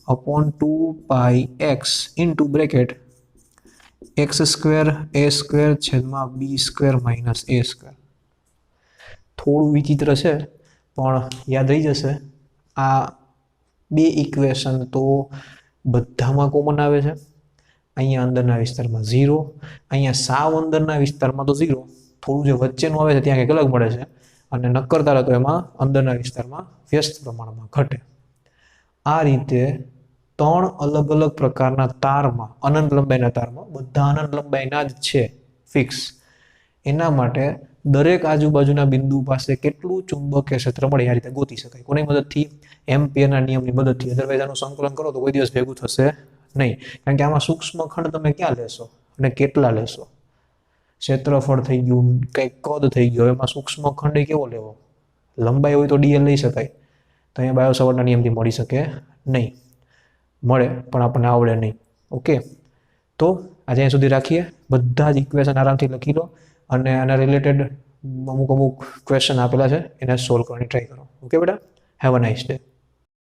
upon 2 pi x into bracket X square A square छेदमा B square minus A square. थोड़ू विचित्र है पण याद रही जशे। आ बे इक्वेशन तो बधामां कॉमन आवे छे અહીંયા અંદરના વિસ્તારમાં 0, અહીંયા સાવ અંદરના વિસ્તારમાં તો 0, થોડું જે વચ્ચેનું આવે છે ત્યાં કંઈક અલગ મળે છે, અને નક્કર તારા તો એમાં અંદરના વિસ્તારમાં વ્યસ્ત પ્રમાણમાં ઘટે. આ રીતે 3 અલગ અલગ પ્રકારના તારમાં, અનંત લંબાઈના તારમાં, બધા અનંત લંબાઈના જ છે ફિક્સ. એના માટે દરેક આજુબાજુના બિંદુ પાસે કેટલું ચુંબકીય ક્ષેત્ર મળે આ રીતે ગોતી શકાય. કોની મદદથી? એમ્પિયરના નિયમની મદદથી. અધરવાઇઝ આનું સંકલન કરો તો કોઈ દિવસ ભેગું થશે નહીં, કારણ કે આમાં સૂક્ષ્મ ખંડ તમે ક્યાં લેશો અને કેટલા લેશો? ક્ષેત્રફળ થઈ ગયું, કંઈક કદ થઈ ગયો, એમાં સૂક્ષ્મ ખંડ કેવો લેવો? લંબાઈ હોય તો ડીએલ લઈ શકાય, તો અહીંયા બાયો સવર્ટના નિયમથી મળી શકે નહીં. મળે પણ આપણને આવડે નહીં. ઓકે, તો આજે અહીં સુધી રાખીએ. બધા જ ઇક્વેશન આરામથી લખી લો અને આના રિલેટેડ અમુક ક્વેશ્ચન આપેલા છે એને સોલ્વ કરવાની ટ્રાય કરો. ઓકે બેટા, હેવ અ નાઇસ ડે.